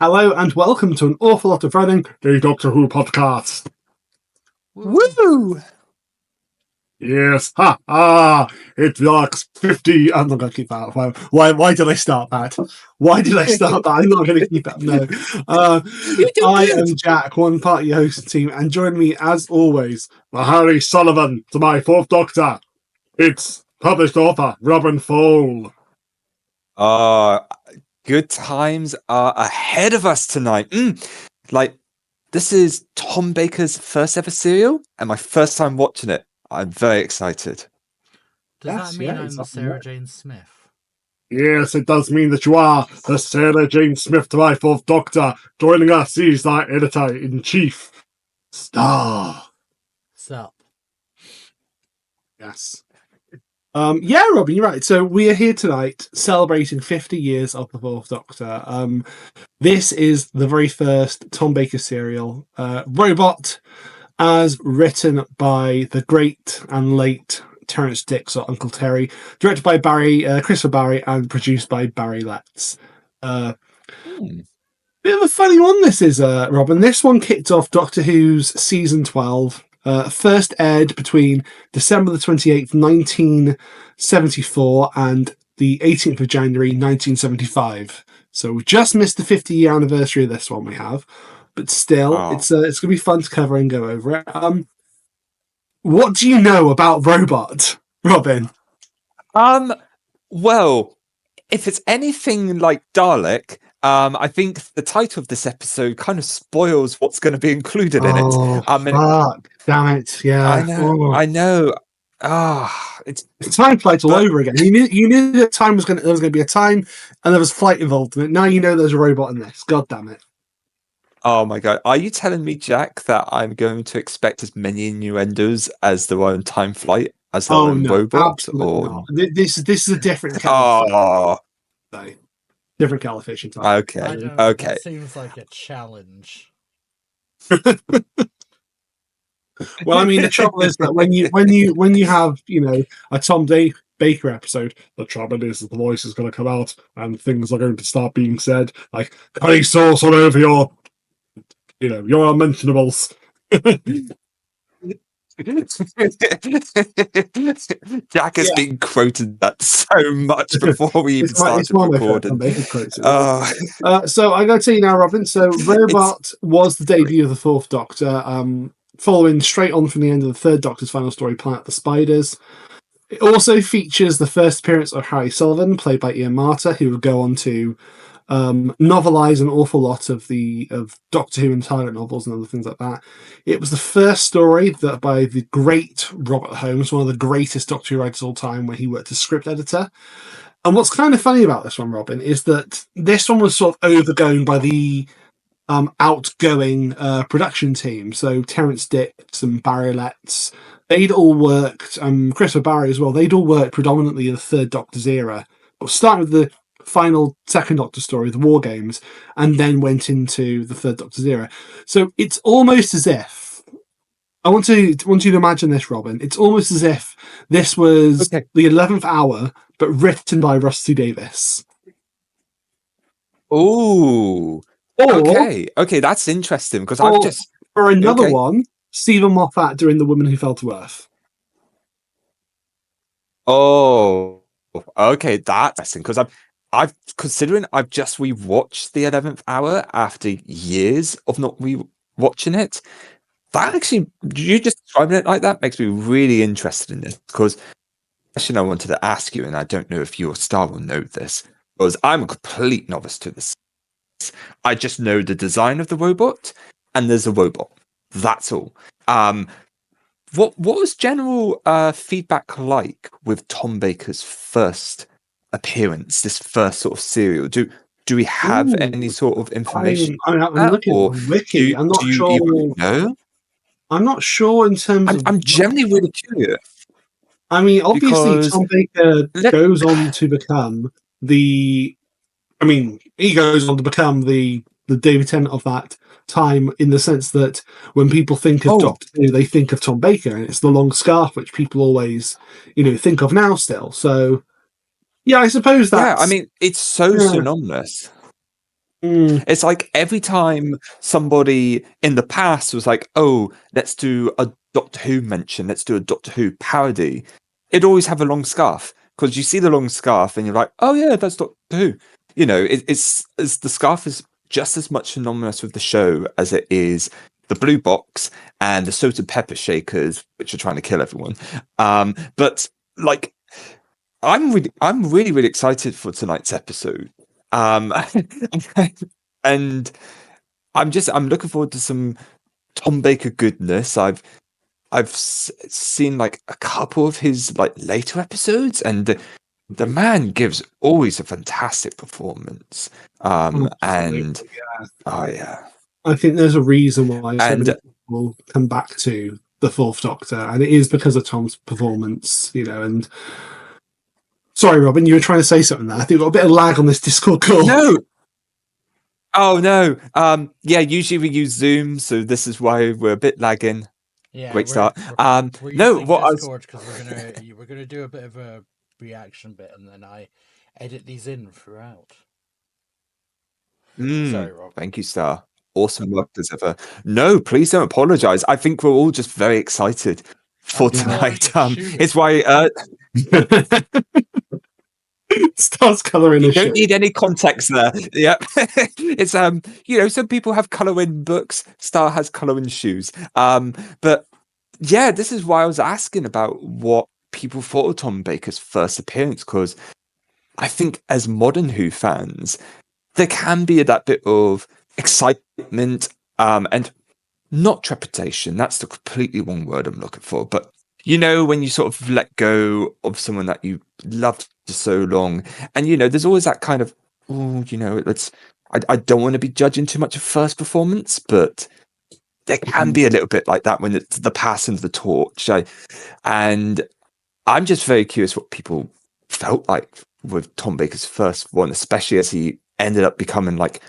Hello and welcome to an awful lot of running, the Doctor Who podcast. Woo! Yes, it marks 50. I'm not going to keep that. Why did I start that? Why did I start that? I'm not going to keep that. No. I am Jack, one part of your host team, and join me as always, Harry Sullivan to my fourth Doctor. It's published author Robin Foale. Good times are ahead of us tonight. This is Tom Baker's first ever serial, and my first time watching it. I'm very excited. Does that mean I'm the Sarah Jane Smith? Yes, it does mean that you are the Sarah Jane Smith to my fourth Doctor. Joining us is our editor-in-chief, Star. Sup? Yes. Robin, you're right. So we are here tonight celebrating 50 years of the Fourth Doctor. This is the very first Tom Baker serial, Robot, as written by the great and late Terence Dicks, or Uncle Terry, directed by Christopher Barry, and produced by Barry Letts. Bit of a funny one this is, Robin. This one kicked off Doctor Who's season 12. First aired between December the 28th, 1974 and the 18th of January, 1975. So we just missed the 50-year anniversary of this one we have. But still, it's going to be fun to cover and go over it. What do you know about Robot, Robin? Well, if it's anything like Dalek, I think the title of this episode kind of spoils what's going to be included in it. Fuck. Damn it. Yeah. I know. It's time flight all over again. You knew that there was going to be a time and there was flight involved in it. Now you know there's a robot in this. God damn it. Oh my god. Are you telling me, Jack, that I'm going to expect as many innuendos as there are in Time Flight as there are in Robot? Or... This is a different kind of different kettle of fish entirely. Okay. That seems like a challenge. Well, I mean, the trouble is that when you have, a Tom Baker episode, the trouble is that the voice is going to come out and things are going to start being said, like curry sauce all over your unmentionables. Jack has been quoted that so much before we even started recording. So I'm going to tell you now, Robin. So Robot was the debut of the Fourth Doctor, following straight on from the end of the Third Doctor's final story, Planet the Spiders. It also features the first appearance of Harry Sullivan, played by Ian Marter, who would go on to novelize an awful lot of Doctor Who and Twilight novels and other things like that. It was the first story that by the great Robert Holmes, one of the greatest Doctor Who writers of all time, where he worked as script editor. And what's kind of funny about this one, Robin, is that this one was sort of overgrown by the outgoing production team. So Terence Dicks and Barry Letts, they'd all worked, Christopher Barry as well, they'd all worked predominantly in the Third Doctor's era. But starting with the final Second Doctor story, the War Games, and then went into the Third Doctor's era. So it's almost as if, I want you to imagine this, Robin, it's almost as if this was the 11th hour, but written by Rusty Davis. Ooh. Okay, that's interesting, because I've just... For another one, Stephen Moffat doing The Woman Who Fell to Earth. Oh, okay, that's interesting, because I've just rewatched the 11th hour after years of not rewatching it. That actually, you just describing it like that makes me really interested in this, because the question I wanted to ask you, and I don't know if you or Star will know this, because I'm a complete novice to this. I just know the design of the robot, and there's a robot. That's all. What was general feedback like with Tom Baker's first appearance, this first sort of serial? Do we have any sort of information? I'm looking at the wiki. I'm not sure. Even know? I'm not sure in terms of... I'm generally really curious. I mean, obviously, Tom Baker goes on to become the David Tennant of that time, in the sense that when people think of Doctor Who, they think of Tom Baker, and it's the long scarf, which people always, think of now still. So, yeah, I suppose that's... Yeah, I mean, it's so synonymous. It's like every time somebody in the past was like, oh, let's do a Doctor Who mention, let's do a Doctor Who parody, it'd always have a long scarf, because you see the long scarf and you're like, oh yeah, that's Doctor Who. You know, it's the scarf is just as much synonymous with the show as it is the blue box and the salt and pepper shakers, which are trying to kill everyone. But like, I'm really excited for tonight's episode. And I'm looking forward to some Tom Baker goodness. I've seen like a couple of his like later episodes, and the man gives always a fantastic performance. And oh yeah, I think there's a reason why so many people come back to the Fourth Doctor, and it is because of Tom's performance, you know. And sorry, Robin, you were trying to say something there. I think we've got a bit of lag on this Discord call. No. Oh no. Yeah, usually we use Zoom, so this is why we're a bit lagging. Yeah, great start. We're No, using what Discord because we're gonna do a bit of a reaction bit, and then I edit these in throughout. Sorry, Rob. Thank you, Star. Awesome work as ever. No, please don't apologize. I think we're all just very excited for tonight. It's why Star's colouring. You don't need any context there. Yep. It's you know, some people have colour in books. Star has colour in shoes. But yeah, this is why I was asking about what people thought of Tom Baker's first appearance, because I think as modern Who fans, there can be that bit of excitement and not trepidation. That's the completely wrong word I'm looking for. But you know, when you sort of let go of someone that you loved for so long, and you know, there's always that kind of, oh, you know, I don't want to be judging too much of first performance, but there can be a little bit like that when it's the passing of the torch. And I'm just very curious what people felt like with Tom Baker's first one, especially as he ended up becoming like,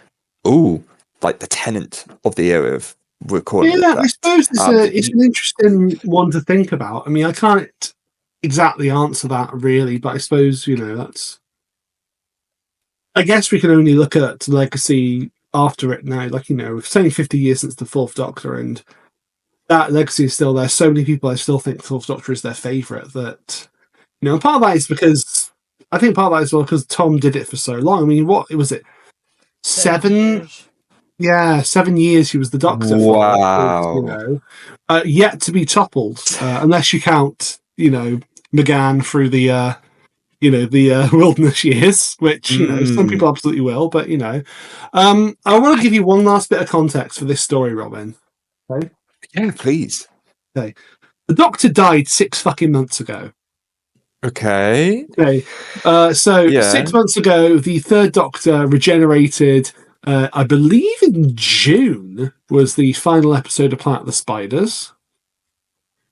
oh, like the Tennant of the era of recording. Yeah, I suppose it's an interesting one to think about. I mean, I can't exactly answer that really, but I suppose, you know, I guess we can only look at the legacy after it now. Like, you know, it's only 50 years since the Fourth Doctor, and that legacy is still there. So many people I still think the Fourth Doctor is their favourite. That, you know, and part of that is because I think part of that is because Tom did it for so long. I mean, what was it? 7 years? Yeah, 7 years he was the Doctor. Wow. For, you know, yet to be toppled, unless you count, you know, McGann through the, you know, the wilderness years, which, you know, some people absolutely will. But, you know, I want to give you one last bit of context for this story, Robin. Okay? Yeah, please. Okay. The Doctor died 6 fucking months ago. Okay. So 6 months ago, the third Doctor regenerated. I believe in June was the final episode of Planet of the Spiders.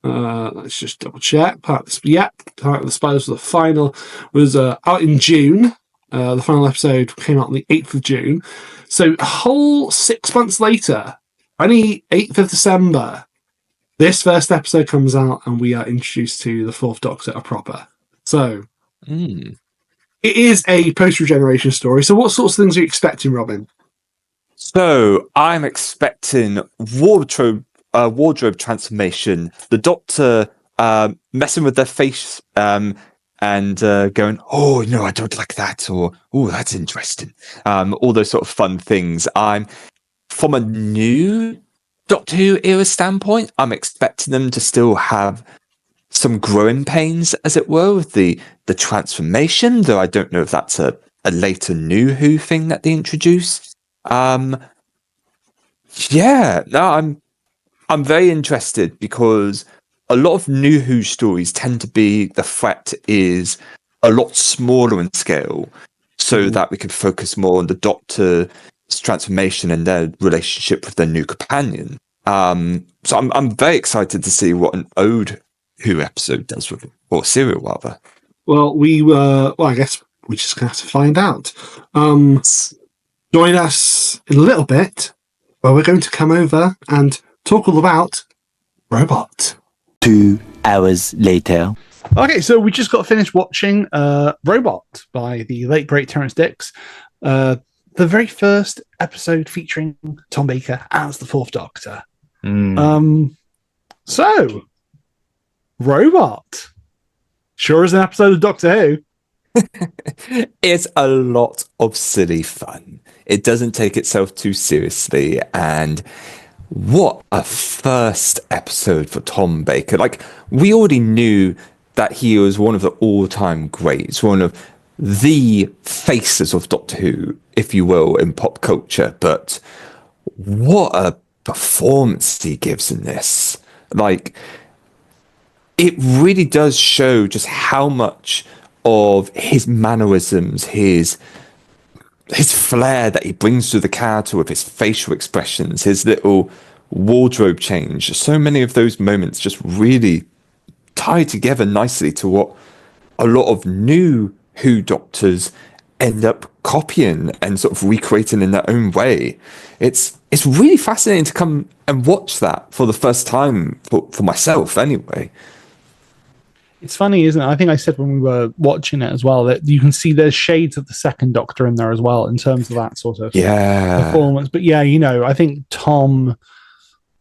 Let's just double check. Planet of the Spiders was the final. Was out in June. The final episode came out on the 8th of June. So a whole 6 months later, 28th of December, this first episode comes out, and we are introduced to the Fourth Doctor a proper. So it is a post-regeneration story. So what sorts of things are you expecting, Robin? So I'm expecting wardrobe transformation. The Doctor messing with their face and going, oh no, I don't like that, or oh, that's interesting. All those sort of fun things. I'm from a new Doctor Who era standpoint, I'm expecting them to still have some growing pains, as it were, with the transformation, though I don't know if that's a later New Who thing that they introduced. Yeah, no, I'm very interested, because a lot of New Who stories tend to be the threat is a lot smaller in scale, so that we can focus more on the Doctor's transformation and their relationship with their new companion. So I'm very excited to see what an Ode Who episode does with it, or serial rather. Well, I guess we're just gonna have to find out. Join us in a little bit, where we're going to come over and talk all about Robot. 2 hours later. Okay, so we just got finished watching Robot by the late great Terrence Dicks. the very first episode featuring Tom Baker as the Fourth Doctor. So, Robot. Sure is an episode of Doctor Who. It's a lot of silly fun. It doesn't take itself too seriously, and what a first episode for Tom Baker. Like, we already knew that he was one of the all-time greats, one of the faces of Doctor Who, if you will, in pop culture, but what a performance he gives in this. Like, it really does show just how much of his mannerisms, his flair that he brings to the character with his facial expressions, his little wardrobe change. So many of those moments just really tie together nicely to what a lot of new Who Doctors end up copying and sort of recreating in their own way. It's really fascinating to come and watch that for the first time for myself anyway. It's funny, isn't it? I think I said when we were watching it as well that you can see there's shades of the second Doctor in there as well in terms of that sort of performance. But yeah, I think Tom,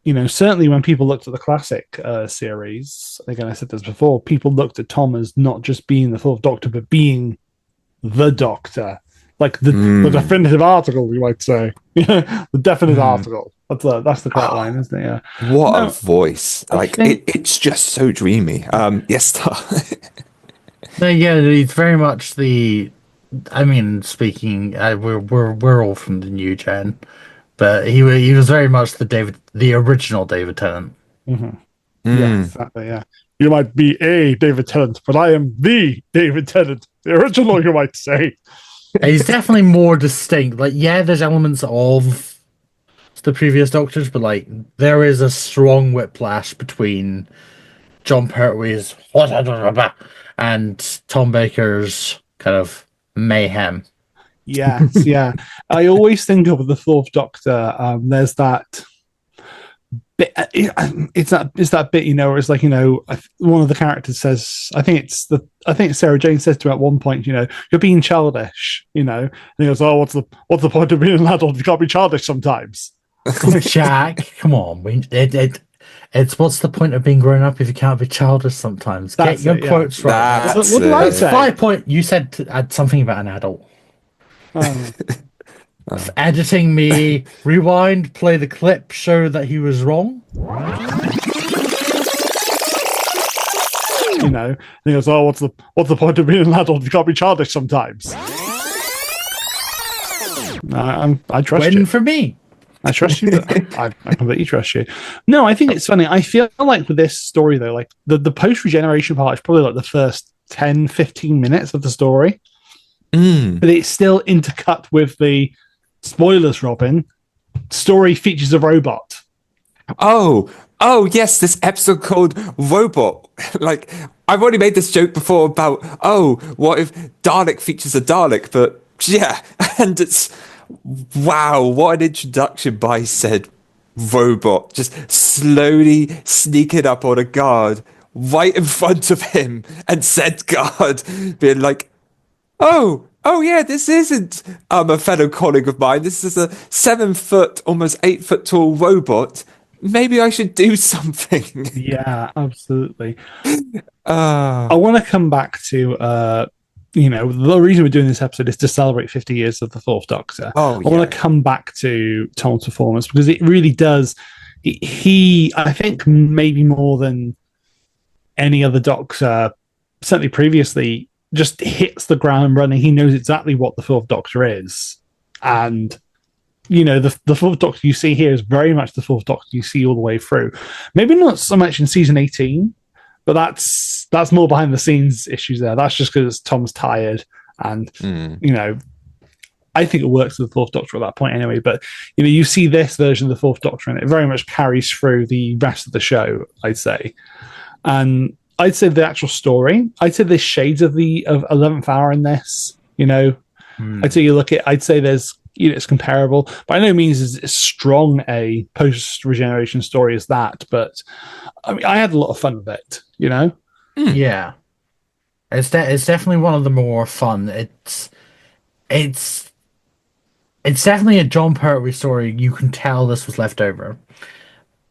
certainly when people looked at the classic series, again, I said this before, people looked at Tom as not just being the Fourth Doctor, but being the Doctor. Like the definitive article, you might say. The definite article. That's the correct line, isn't it? Yeah. What a voice! Like it's just so dreamy. Yes, Star. No, yeah, he's very much the. I mean, speaking, we're all from the new gen, but he was very much the original David Tennant. Mm-hmm. Yeah, exactly. Yeah, you might be a David Tennant, but I am the David Tennant, the original, you might say. He's definitely more distinct. Like, yeah, there's elements of the previous Doctors, but like there is a strong whiplash between John Pertwee's and Tom Baker's kind of mayhem. Yes, yeah. I always think of the Fourth Doctor. There's that bit. It's that bit, where it's like, one of the characters says, I think it's Sarah Jane says to him at one point, you're being childish, and he goes, oh, what's the point of being an adult? You can't be childish sometimes. Jack, come on. It's what's the point of being grown up if you can't be childish sometimes? Get your quotes right. What did I say? 5 point. You said to add something about an adult. Editing me, rewind, play the clip, show that he was wrong. And he goes, oh, what's the point of being an adult if you can't be childish sometimes? I trust you. Win for me. I trust you. I completely trust you. No, I think it's funny. I feel like with this story, though, like the post-regeneration part is probably like the first 10, 15 minutes of the story. But it's still intercut with the spoilers, Robin. Story features a robot. Oh, yes, this episode called Robot. Like, I've already made this joke before about, what if Dalek features a Dalek? But yeah, and it's, wow, what an introduction by said robot. Just slowly sneaking up on a guard right in front of him, and said guard being like, Oh yeah, this isn't a fellow colleague of mine. This is a 7 foot, almost 8 foot tall robot. Maybe I should do something. Yeah, absolutely. I want to come back to, the reason we're doing this episode is to celebrate 50 years of the Fourth Doctor. I want to come back to Tom's performance because it really does. He, I think, maybe more than any other Doctor, certainly previously, just hits the ground running. He knows exactly what the Fourth Doctor is. And, the Fourth Doctor you see here is very much the Fourth Doctor you see all the way through. Maybe not so much in season 18, but that's more behind the scenes issues there. That's just because Tom's tired. And, I think it works with the Fourth Doctor at that point anyway. But, you see this version of the Fourth Doctor and it very much carries through the rest of the show, I'd say. And I'd say the actual story, I'd say there's shades of 11th Hour in this, I'd say there's, it's comparable. By no means is it as strong a post-regeneration story as that, but I mean, I had a lot of fun with it, Yeah. It's definitely one of the more fun. It's it's definitely a John Pertwee story. You can tell this was left over.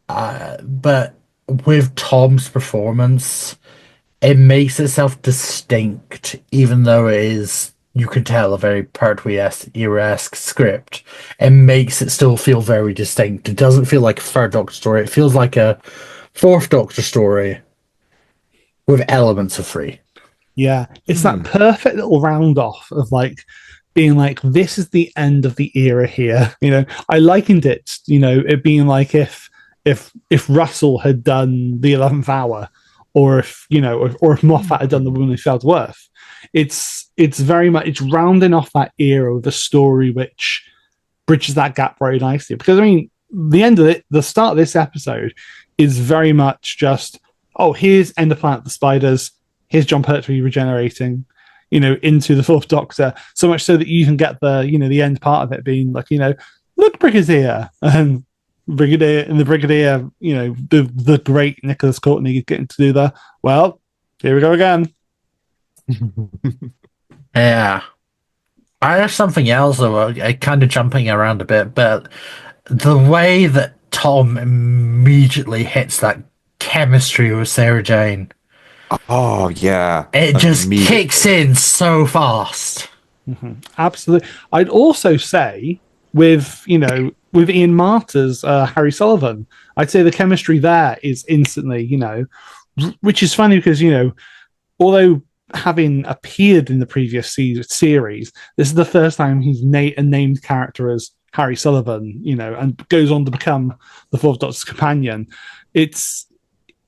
But with Tom's performance, it makes itself distinct, even though it is, you can tell, a very Pertwee-esque, era-esque script. It makes it still feel very distinct. It doesn't feel like a third Doctor story. It feels like a fourth Doctor story with elements of three. Yeah, it's that perfect little round off of like being like, this is the end of the era here. You know, I likened it, you know, it being like if Russell had done the 11th Hour, or if, you know, or if Moffat had done The Woman Who Fell to Earth. It's very much, it's rounding off that era with a story which bridges that gap very nicely. Because I mean, the start of this episode is very much just, oh, here's End of Planet of the Spiders, here's John Pertwee regenerating, you know, into the Fourth Doctor, so much so that you even get the, you know, the end part of it being like, you know, look, Brigadier, and the Brigadier, you know, the great Nicholas Courtney getting to do the, well, here we go again. Yeah. I have something else, though, kind of jumping around a bit, but the way that Tom immediately hits that chemistry with Sarah Jane. Oh, yeah. It just kicks in so fast. Mm-hmm. Absolutely. I'd also say with Ian Marter's Harry Sullivan, I'd say the chemistry there is instantly, you know, which is funny because, you know, although having appeared in the previous series, this is the first time he's a named character as Harry Sullivan, you know, and goes on to become the Fourth Doctor's companion. It's,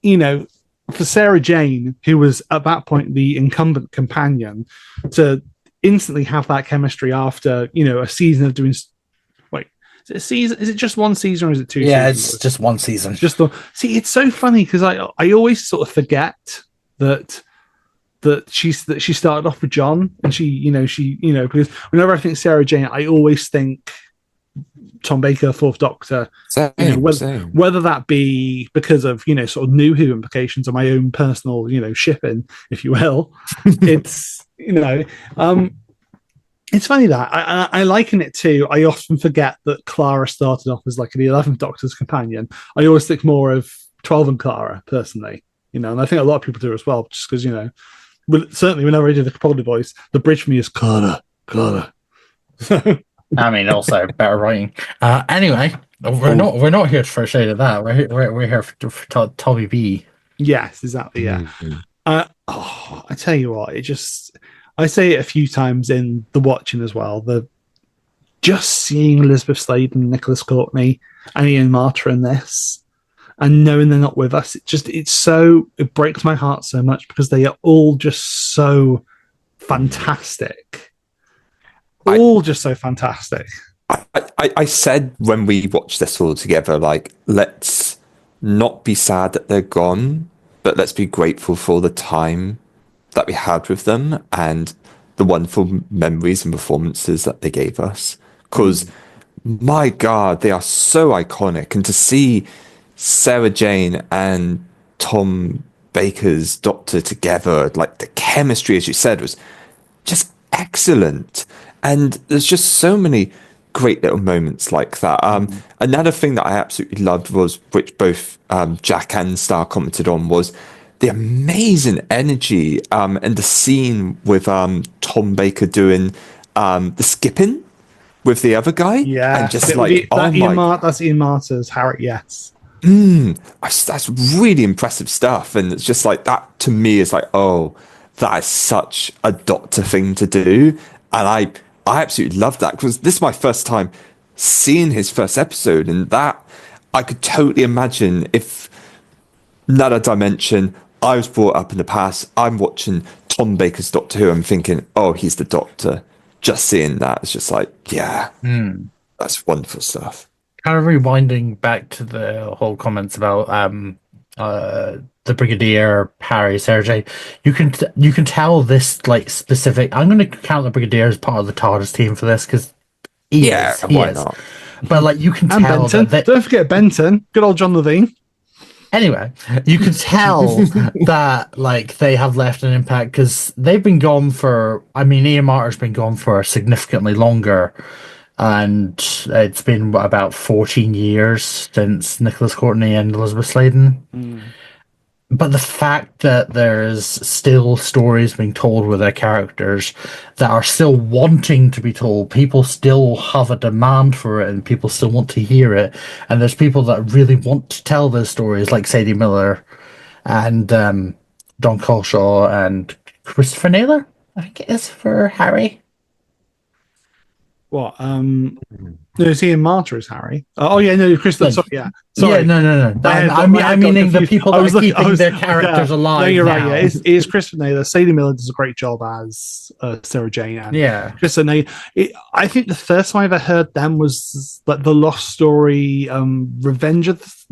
you know, for Sarah Jane, who was at that point the incumbent companion, to instantly have that chemistry after, you know, a season of doing. Wait, is it a season? Is it just one season or is it two? Yeah, seasons? it's just one season. See, it's so funny because I always sort of forget that she started off with John, and she because whenever I think Sarah Jane, I always think Tom Baker, Fourth Doctor. Same. Whether that be because of, you know, sort of New Who implications or my own personal, you know, shipping, if you will. It's, you know, it's funny that I liken it to, I often forget that Clara started off as like the 11th Doctor's companion. I always think more of 12 and Clara personally, you know, and I think a lot of people do as well, just because, you know, certainly whenever I do the Capaldi voice, the bridge for me is Clara. I mean, also better writing. Anyway, we're not here for a shade of that. We're here for Tommy B. Yes, exactly. Yeah. Mm-hmm. I tell you what, I say it a few times in the watching as well. Just seeing Elizabeth Sladen and Nicholas Courtney and Ian Marter in this, and knowing they're not with us, it breaks my heart so much because they are all just so fantastic. Just so fantastic. I said when we watched this all together, like, let's not be sad that they're gone, but let's be grateful for the time that we had with them and the wonderful memories and performances that they gave us. Because, my God, they are so iconic. And to see Sarah Jane and Tom Baker's Doctor together, like the chemistry, as you said, was just excellent. And there's just so many great little moments like that. Another thing that I absolutely loved was, which both Jack and Star commented on, was the amazing energy and the scene with Tom Baker doing the skipping with the other guy. Yeah, and just that's Ian Marter's Harry. Yes. That's really impressive stuff. And it's just like, that to me is like, oh, that is such a Doctor thing to do. And I absolutely love that, because this is my first time seeing his first episode, and that I could totally imagine if another dimension, I was brought up in the past, I'm watching Tom Baker's Doctor Who, I'm thinking, oh, he's the Doctor. Just seeing that, it's just like, yeah, that's wonderful stuff. Kind of rewinding back to the whole comments about the Brigadier, Harry, Sarah Jane, you can tell this, like, specific. I'm going to count the Brigadier as part of the TARDIS team for this, because he is. Not? But, like, you can tell Benton. Don't forget Benton. Good old John Levine. Anyway, you can tell that, like, they have left an impact, because they've been gone for. I mean, Ian Marter's been gone for significantly longer and it's been about 14 years since Nicholas Courtney and Elizabeth Sladen. But the fact that there's still stories being told with their characters that are still wanting to be told, people still have a demand for it and people still want to hear it. And there's people that really want to tell those stories, like Sadie Miller and Don Colshaw and Christopher Naylor, I think it is, for Harry. What? No, it's Ian Marter as Harry. Oh yeah, no, Christopher. Sorry, yeah, sorry. Yeah, no. I'm meaning the people that are keeping their characters alive. No, you're right. now. Yeah, it is Christopher Naylor. Sadie Miller does a great job as Sarah Jane. And Yeah. Christopher Naylor. I think the first time I ever heard them was like the Lost Story, Revenge of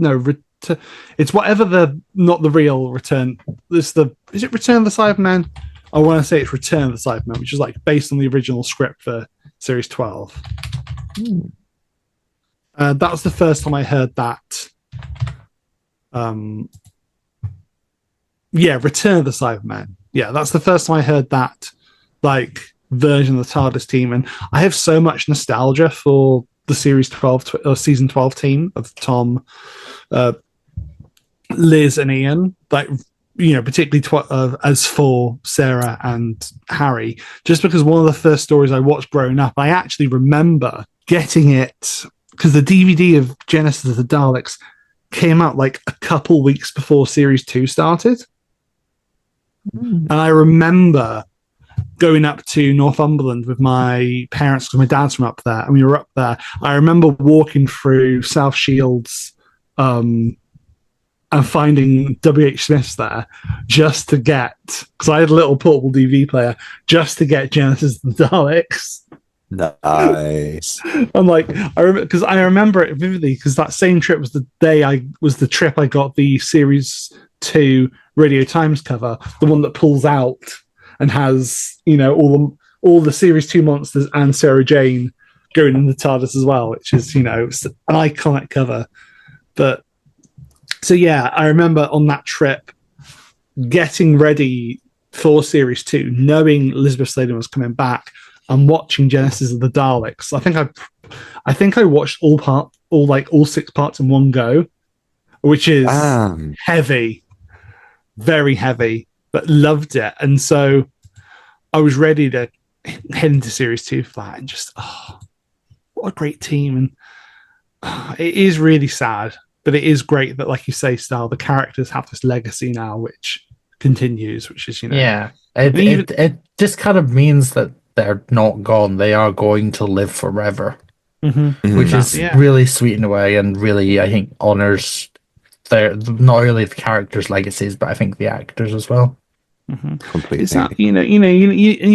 it's whatever not the real Return. Is it Return of the Cybermen? I want to say it's Return of the Cybermen, which is like based on the original script for Series 12. That was the first time I heard that. Return of the Cybermen. Yeah, that's the first time I heard that like version of the TARDIS team, and I have so much nostalgia for the Series 12 or Season 12 team of Tom, Liz, and Ian. Like, particularly as for Sarah and Harry, just because one of the first stories I watched growing up, I actually remember getting it because the DVD of Genesis of the Daleks came out like a couple weeks before Series 2 started. And I remember going up to Northumberland with my parents because my dad's from up there, and we were up there. I remember walking through South Shields and finding W.H. Smith's there just to get, because I had a little portable DVD player, just to get Genesis of the Daleks. Nice. I'm like, I remember it vividly because that same trip was the trip I got the Series 2 Radio Times cover, the one that pulls out and has, all the Series 2 monsters and Sarah Jane going in the TARDIS as well, which is, it's an iconic cover. But so yeah, I remember on that trip getting ready for Series 2, knowing Elizabeth Sladen was coming back, and watching Genesis of the Daleks. I think I watched all 6 parts in one go, which is heavy, very heavy, but loved it. And so I was ready to head into Series 2 for that, and just what a great team. And it is really sad. But it is great that, like you say, Stal, the characters have this legacy now, which continues, which is, Yeah, it just kind of means that they're not gone. They are going to live forever, which is really sweet in a way, and really, I think, honors not only the characters' legacies, but I think the actors as well. Completely. It's that, you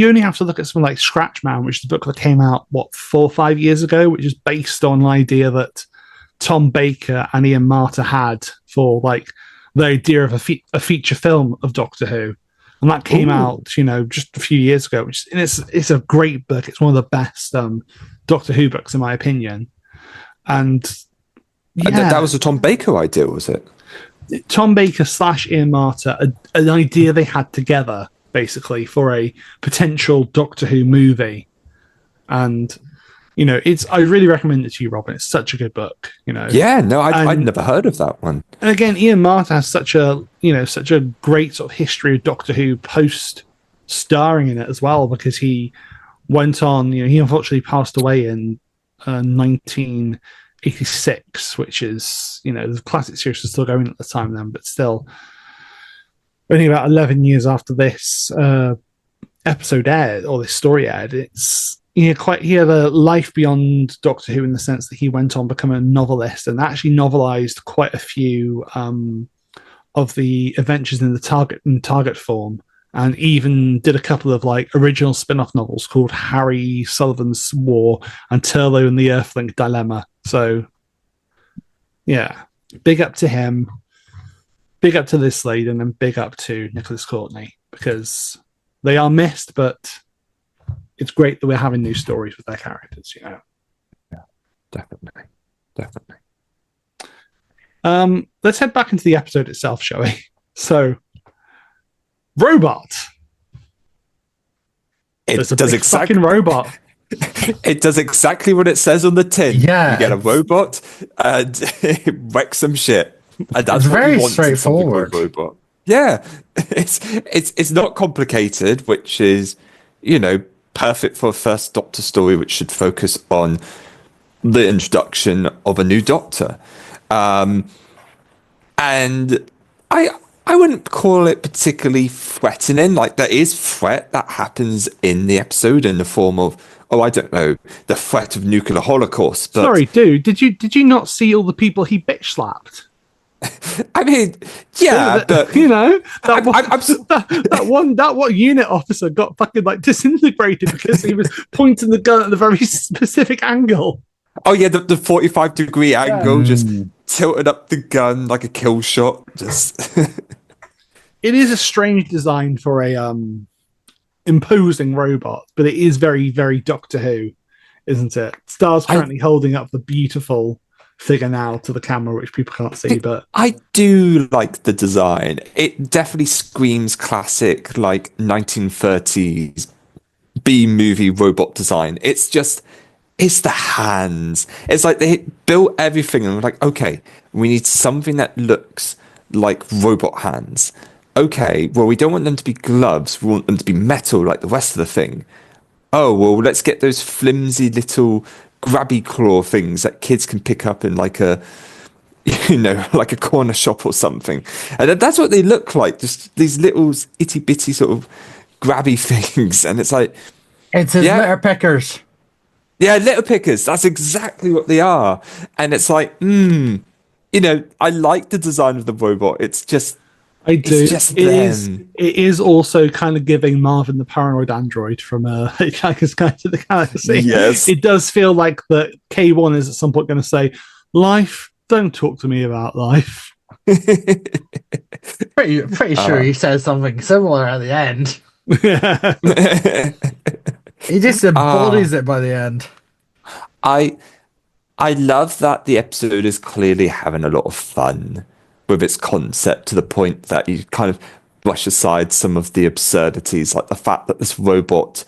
only have to look at something like Scratchman, which is the book that came out, 4 or 5 years ago, which is based on an idea that Tom Baker and Ian Marter had for like the idea of a feature film of Doctor Who, and that came out just a few years ago. It's a great book. It's one of the best Doctor Who books in my opinion. And that was a Tom Baker idea, was it? Tom Baker / Ian Marter, an idea they had together basically for a potential Doctor Who movie, and I really recommend it to you, Robin. It's such a good book, Yeah, no, I'd never heard of that one. And again, Ian Marter has such a great sort of history of Doctor Who post starring in it as well, because he went on, he unfortunately passed away in 1986, which is, the classic series was still going at the time then, but still only about 11 years after this episode aired, or this story aired. He had a life beyond Doctor Who in the sense that he went on becoming a novelist and actually novelized quite a few of the adventures in Target form, and even did a couple of like original spin-off novels called Harry Sullivan's War and Turlo and the Earthlink Dilemma. So yeah, big up to him, big up to Liz Sladen, and big up to Nicholas Courtney, because they are missed, but it's great that we're having new stories with their characters, Yeah, definitely. Let's head back into the episode itself, shall we? So, robot. It There's a does big exactly fucking robot. It does exactly what it says on the tin. Yeah, You get a it's- robot and it wrecks some shit. And that's It's what very you want in something called straightforward. robot. Yeah. It's not complicated, which is, perfect for a first Doctor story, which should focus on the introduction of a new Doctor. And I wouldn't call it particularly threatening. Like, there is threat that happens in the episode in the form of, I don't know, the threat of nuclear holocaust. But Sorry, dude. Did you not see all the people he bitch slapped? I mean, yeah, but that one unit officer got fucking like disintegrated because he was pointing the gun at the very specific angle. oh yeah, the 45-degree angle just tilted up the gun like a kill shot. Just It is a strange design for a imposing robot, but it is very, very Doctor Who, isn't it? Star's currently holding up the beautiful figure now to the camera, which people can't see, but I do like the design. It definitely screams classic, like 1930s B-movie robot design. It's the hands. It's like they built everything and were like, okay, we need something that looks like robot hands. Okay, well, we don't want them to be gloves. We want them to be metal like the rest of the thing. Oh, well, let's get those flimsy little grabby claw things that kids can pick up in like a, like a corner shop or something. And that's what they look like. Just these little itty bitty sort of grabby things. And it's like, It's his litter pickers. yeah, litter pickers. That's exactly what they are. And it's like, I like the design of the robot. It's just, I do. It's just them. It is also kind of giving Marvin the paranoid android from Hitchhiker's Guide to the Galaxy. Yes. It does feel like that K1 is at some point going to say, "Life, don't talk to me about life." Pretty sure he says something similar at the end. He just embodies it by the end. I love that the episode is clearly having a lot of fun with its concept, to the point that you kind of brush aside some of the absurdities, like the fact that this robot,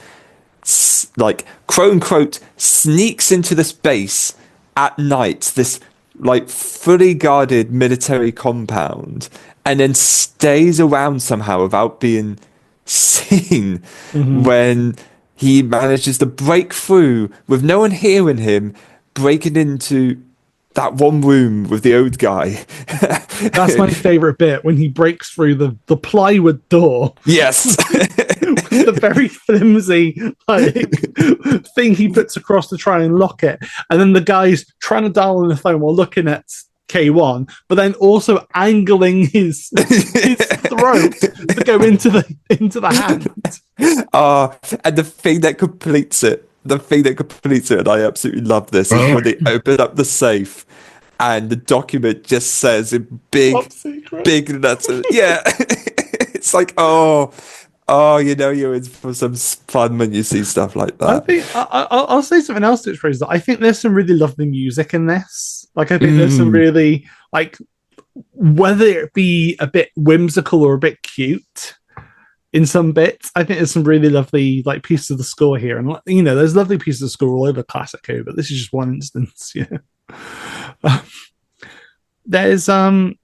like, quote unquote, sneaks into this base at night, this like fully guarded military compound, and then stays around somehow without being seen when he manages to break through with no one hearing him, breaking into that one room with the old guy. That's my favorite bit, when he breaks through the plywood door. Yes. The very flimsy thing he puts across to try and lock it. And then the guy's trying to dial on the phone while looking at K1, but then also angling his throat to go into the hand. And the thing that completes it, and I absolutely love this, is when they open up the safe and the document just says in big letters. Yeah. It's like, you're in for some fun when you see stuff like that. I think I'll say something else that's crazy. I think there's some really lovely music in this. Like, I think there's some really, like, whether it be a bit whimsical or a bit cute in some bits, I think there's some really lovely, like, pieces of the score here. And, there's lovely pieces of score all over Classic Who, but this is just one instance. There's Terrence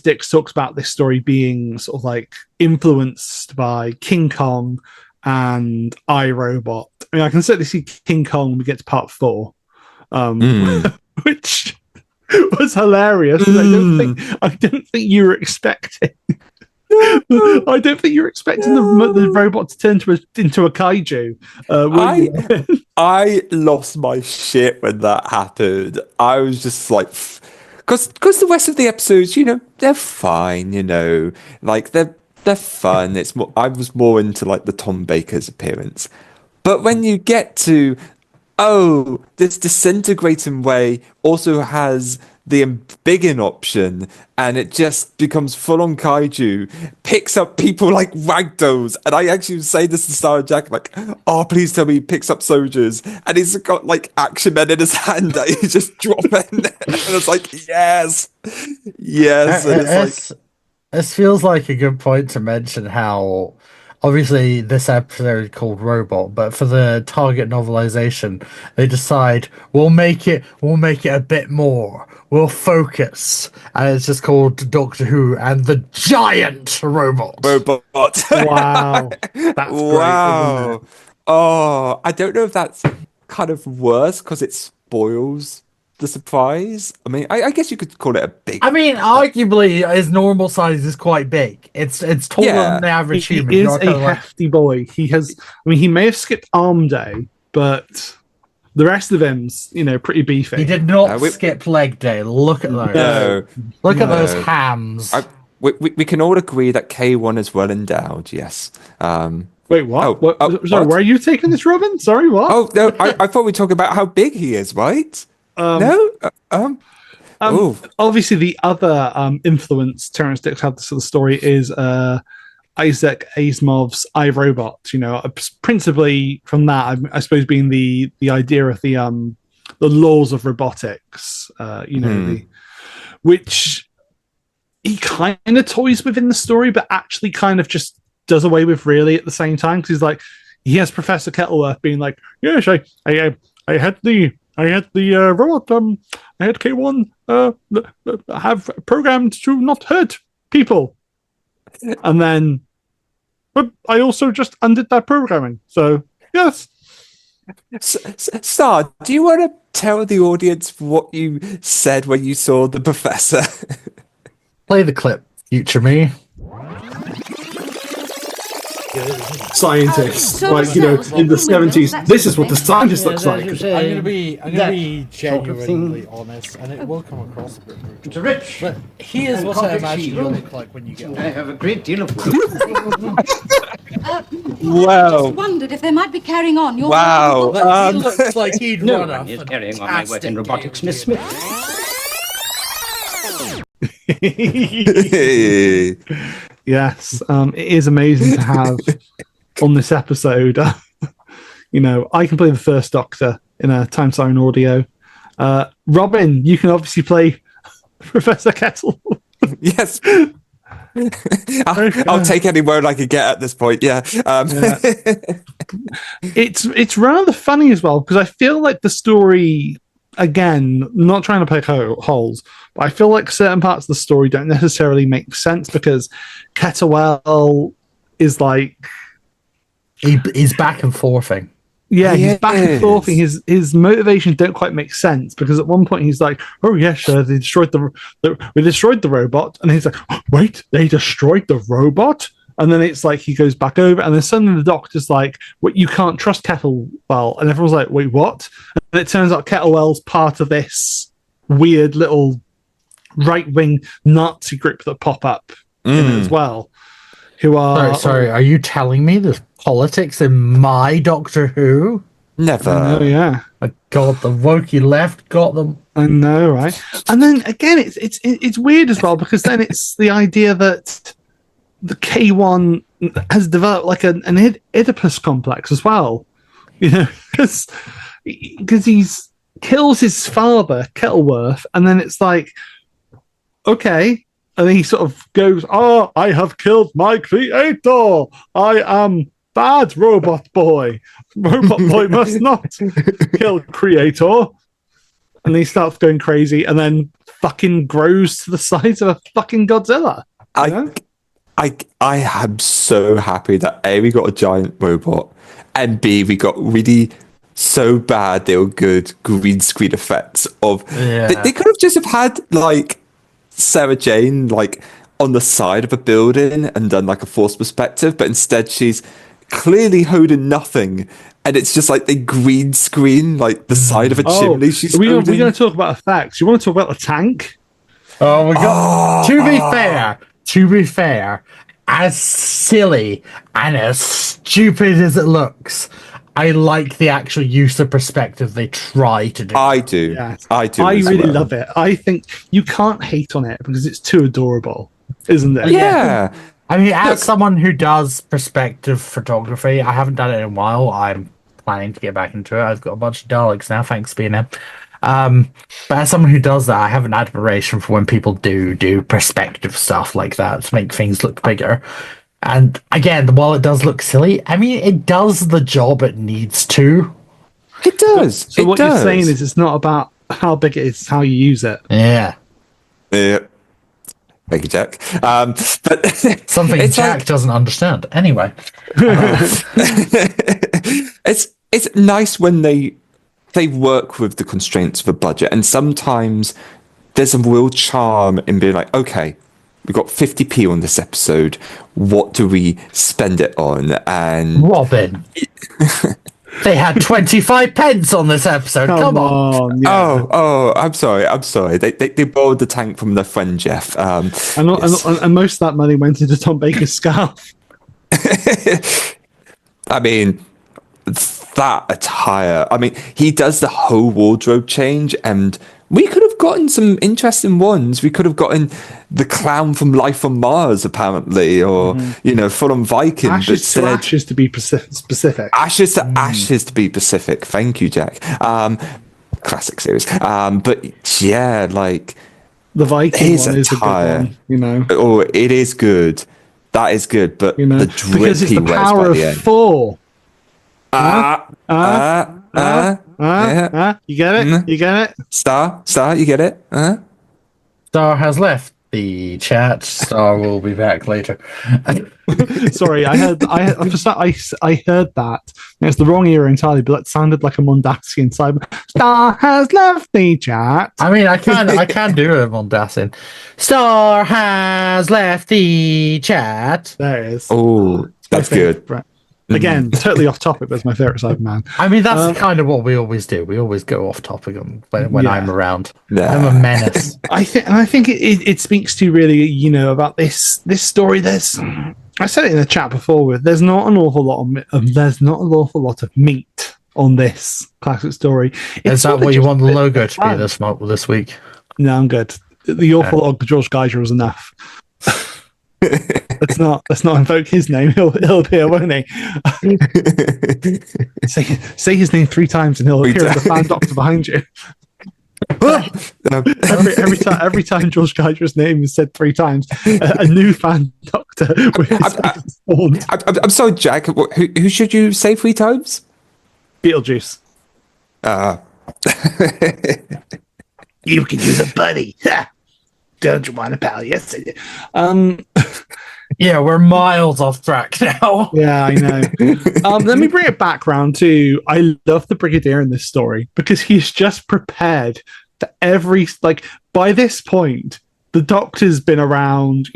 Dicks talks about this story being sort of like influenced by King Kong and iRobot. I mean, I can certainly see King Kong when we get to part 4, which was hilarious. I don't think you were expecting. I don't think you're expecting the robot to turn into a kaiju. I lost my shit when that happened. I was just like, because the rest of the episodes, they're fine. Like they're fun. It's more. I was more into like the Tom Baker's appearance, but when you get to, this disintegrating way also has the embiggen option, and it just becomes full-on kaiju, picks up people like ragdolls, and I actually say this to Sarah Jack, like, please tell me he picks up soldiers, and he's got like action men in his hand that he's just dropping, and it's like, yes, and This feels like a good point to mention how obviously this episode is called Robot, but for the Target novelization, they decide we'll make it a bit more. We'll focus, and it's just called Doctor Who and the Giant Robot. Wow. That's Wow. great, isn't it? Oh, I don't know if that's kind of worse because it spoils the surprise. I mean, I guess you could call it a big. I mean, arguably, his normal size is quite big. It's taller Yeah. than the average He human. is You're a kinda like, hefty boy. He has. I mean, he may have skipped arm day, but the rest of him's, pretty beefy. he did not we- skip leg day. Look at those. No, Look at No. those hams. we can all agree that K1 is well endowed. Yes. Wait, what? Oh, Sorry, what? where are you taking this, Robin? Sorry, what? Oh no, I thought we were talking about how big he is, right? No. Obviously, the other influence Terrence Dicks had to the story is Isaac Asimov's I, Robot. Principally from that, I suppose, being the idea of the laws of robotics. Which he kind of toys with in the story, but actually kind of just does away with really at the same time, because he has Professor Kettleworth being like, yes, I had the robot. I had K1 have programmed to not hurt people, and then, but I also just undid that programming. So yes. Star, do you want to tell the audience what you said when you saw the professor? Play the clip, future me. Scientists, So in the 70s, this is what the scientist looks like. I'm gonna be genuinely honest, and it will come across a bit rude. It's rich. But here's what I imagine you'll look like when you get I older. have a great deal of Wow. I just wondered if they might be carrying on. Your Wow. Like, he looks like he'd No run one off. is and carrying on my work in fantastic robotics, Miss Smith. Yes, it is amazing to have on this episode. I can play the first Doctor in a Time Siren audio. Robin, you can obviously play Professor Kettle. Yes. I'll take any word I can get at this point. Yeah. It's rather funny as well, because I feel like the story, again, not trying to poke holes, but I feel like certain parts of the story don't necessarily make sense, because Kettlewell is like, He's back and forthing. yeah, he's back and Yes. forth. His motivations don't quite make sense, because at one point he's like, "Oh yes, they destroyed we destroyed the robot," and he's like, oh, "Wait, they destroyed the robot?" And then it's like he goes back over, and then suddenly the Doctor's like, "What? You can't trust Kettlewell," and everyone's like, "Wait, what?" And it turns out Kettlewell's part of this weird little right-wing Nazi group that pop up in it as well, who are Sorry, are you telling me there's politics in my Doctor Who? Never. Oh yeah. My God, the wokey left got them. I know, right? And then again, it's weird as well, because then it's the idea that the K1 has developed like an Oedipus complex as well, because he's kills his father, Kettleworth, and then it's like, okay, and then he sort of goes, "Oh, I have killed my creator. I am bad, robot boy. Robot boy must not kill creator." And he starts going crazy, and then fucking grows to the size of a fucking Godzilla. I am so happy that A, we got a giant robot, and B, we got really so bad they were good green screen effects of. Yeah. They could have just have had like Sarah Jane like on the side of a building and done like a forced perspective, but instead she's clearly holding nothing, and it's just like the green screen like the side of a chimney she's we're holding. going to talk about effects. You want to talk about the tank? Oh my God! To be fair, as silly and as stupid as it looks, I like the actual use of perspective they try to do. I do. Yes. I do. I as really well. love it. I think you can't hate on it because it's too adorable, isn't it? Yeah. I mean, as someone who does perspective photography, I haven't done it in a while. I'm planning to get back into it. I've got a bunch of Daleks now, thanks being here. But as someone who does that, I have an admiration for when people do perspective stuff like that to make things look bigger. And again, while it does look silly, I mean, it does the job it needs to. It does. So it what does. you're saying is it's not about how big it is, it's how you use it. Yeah. Yeah. Thank you, Jack. But Something it's Jack doesn't understand. Anyway. It's nice when they work with the constraints of a budget, and sometimes there's a real charm in being like, okay, we've got 50p on this episode. What do we spend it on? And Robin. They had 25 pence on this episode. Come on. Yeah. Oh, I'm sorry. They borrowed the tank from their friend Jeff. And most of that money went into Tom Baker's scarf. I mean, that attire. I mean, he does the whole wardrobe change, and we could have gotten some interesting ones. We could have gotten the clown from Life on Mars, apparently, or full-on Viking. Ashes to ashes to be specific. Ashes to ashes to be specific. Thank you, Jack. Classic series. But yeah, like the Viking his one is attire, a good one, Oh, it is good. That is good, but the drip because it's he the wears power by of the end. 4. Yeah. You get it? You get it? Star, you get it? Star has left the chat. Star will be back later. Sorry, I heard that. It's the wrong era entirely, but that sounded like a Mondasian cyber. Star has left the chat. I mean, I can do a Mondasian. Star has left the chat. There it is. Oh, that's good. Right. Again, totally off topic, but it's my favorite Cyberman. I mean, that's kind of what we always do. We always go off topic when I'm around. Yeah. I'm a menace. I think it speaks to really, about this story. I said it in the chat before. There's not an awful lot of meat on this classic story. Is that what you want the logo to be this week? No, I'm good. The awful lot of George Geiger was enough. Let's not invoke his name. He'll appear, won't he? say his name 3 times and he'll appear as the fan doctor behind you. every time George Geiger's name is said 3 times, a new fan doctor. I'm sorry, Jack. Who should you say 3 times? Beetlejuice. You can use a buddy. Don't you want a pal? Yes, I do. Yeah, we're miles off track now. Yeah, I know. Let me bring it back round to I love the Brigadier in this story because he's just prepared to by this point, the Doctor's been around,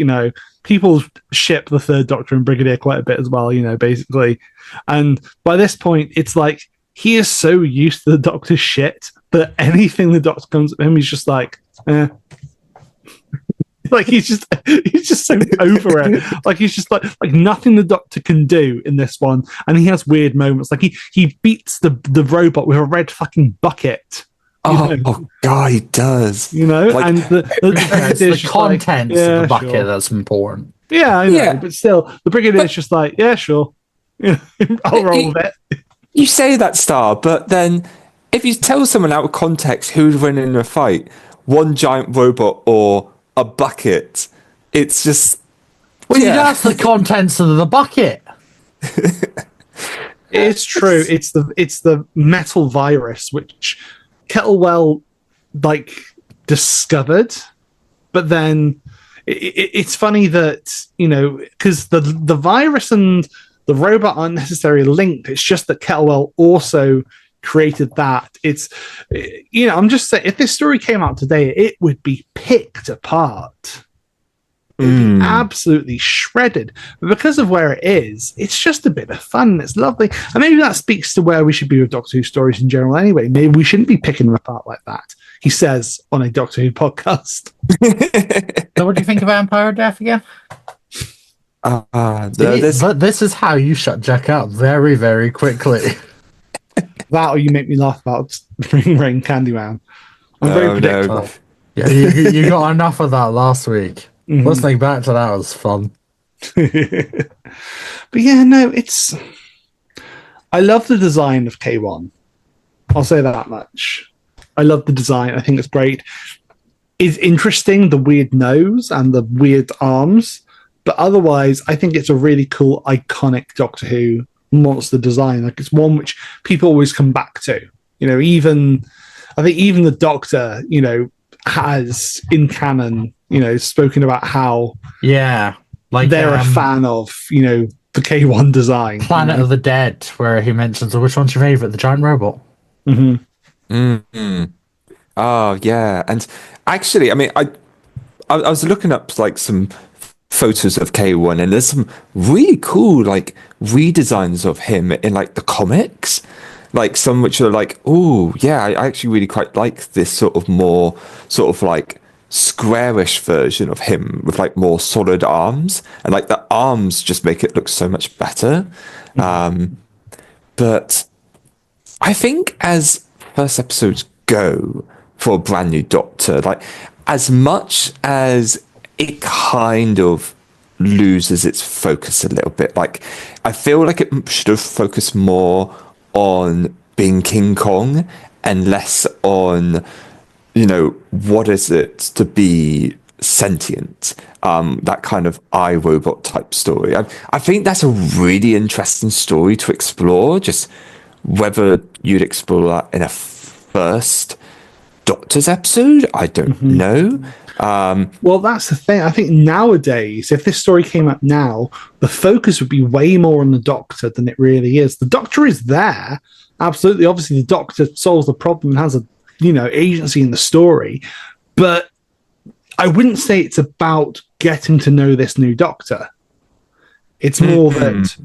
people ship the Third Doctor and Brigadier quite a bit as well, basically. And by this point, it's like he is so used to the Doctor's shit that anything the Doctor comes at him, he's just like, eh. He's just so over it. He's just like nothing the Doctor can do in this one, and he has weird moments. He beats the robot with a red fucking bucket. Oh God, he does. And the contents of the bucket that's important. Yeah, I know, but still, the Brigadier is just like, yeah, sure, I'll roll with it. You say that, Star, but then if you tell someone out of context who'd win in a fight, one giant robot or a bucket, it's just that's the contents of the bucket. It's true. It's the metal virus which Kettlewell discovered, but then it's funny that because the virus and the robot aren't necessarily linked. It's just that Kettlewell also created that. It's I'm just saying, if this story came out today, it would be picked apart. It would be absolutely shredded. But because of where it is, it's just a bit of fun. It's lovely. And maybe that speaks to where we should be with Doctor Who stories in general anyway. Maybe we shouldn't be picking them apart like that, he says on a Doctor Who podcast. So what do you think of Empire Death again? This is how you shut Jack out very, very quickly. That or you make me laugh about Ring Ring Candyman. I'm very predictable. No. Yeah, you got enough of that last week. Listening back to that was fun. But yeah, no, I love the design of K1. I'll say that much. I love the design. I think it's great. It's interesting, the weird nose and the weird arms, But otherwise, I think it's a really cool, iconic Doctor Who monster design. Like, it's one which people always come back to. You know, I think even the Doctor, you know, has in canon, you know, spoken about how like they're a fan of, you know, the K1 design. Planet of the Dead, where he mentions, which one's your favorite? The giant robot. Oh yeah, and actually, I mean, I was looking up like some photos of K1, and there's some really cool like redesigns of him in like the comics, like some which are like, oh yeah, I actually really quite like this sort of more sort of like squarish version of him with like more solid arms, and like the arms just make it look so much better. But I think as first episodes go for a brand new Doctor, like as much as it kind of loses its focus a little bit, like I feel like it should have focused more on being King Kong and less on, you know, what is it to be sentient, that kind of iRobot type story. I think that's a really interesting story to explore, just whether you'd explore that in a first Doctor's episode, I don't know. Well, that's the thing. I think nowadays, if this story came up now, the focus would be way more on the Doctor than it really is. The Doctor is there, absolutely. Obviously, the Doctor solves the problem and has a, you know, agency in the story, but I wouldn't say it's about getting to know this new Doctor. It's more that,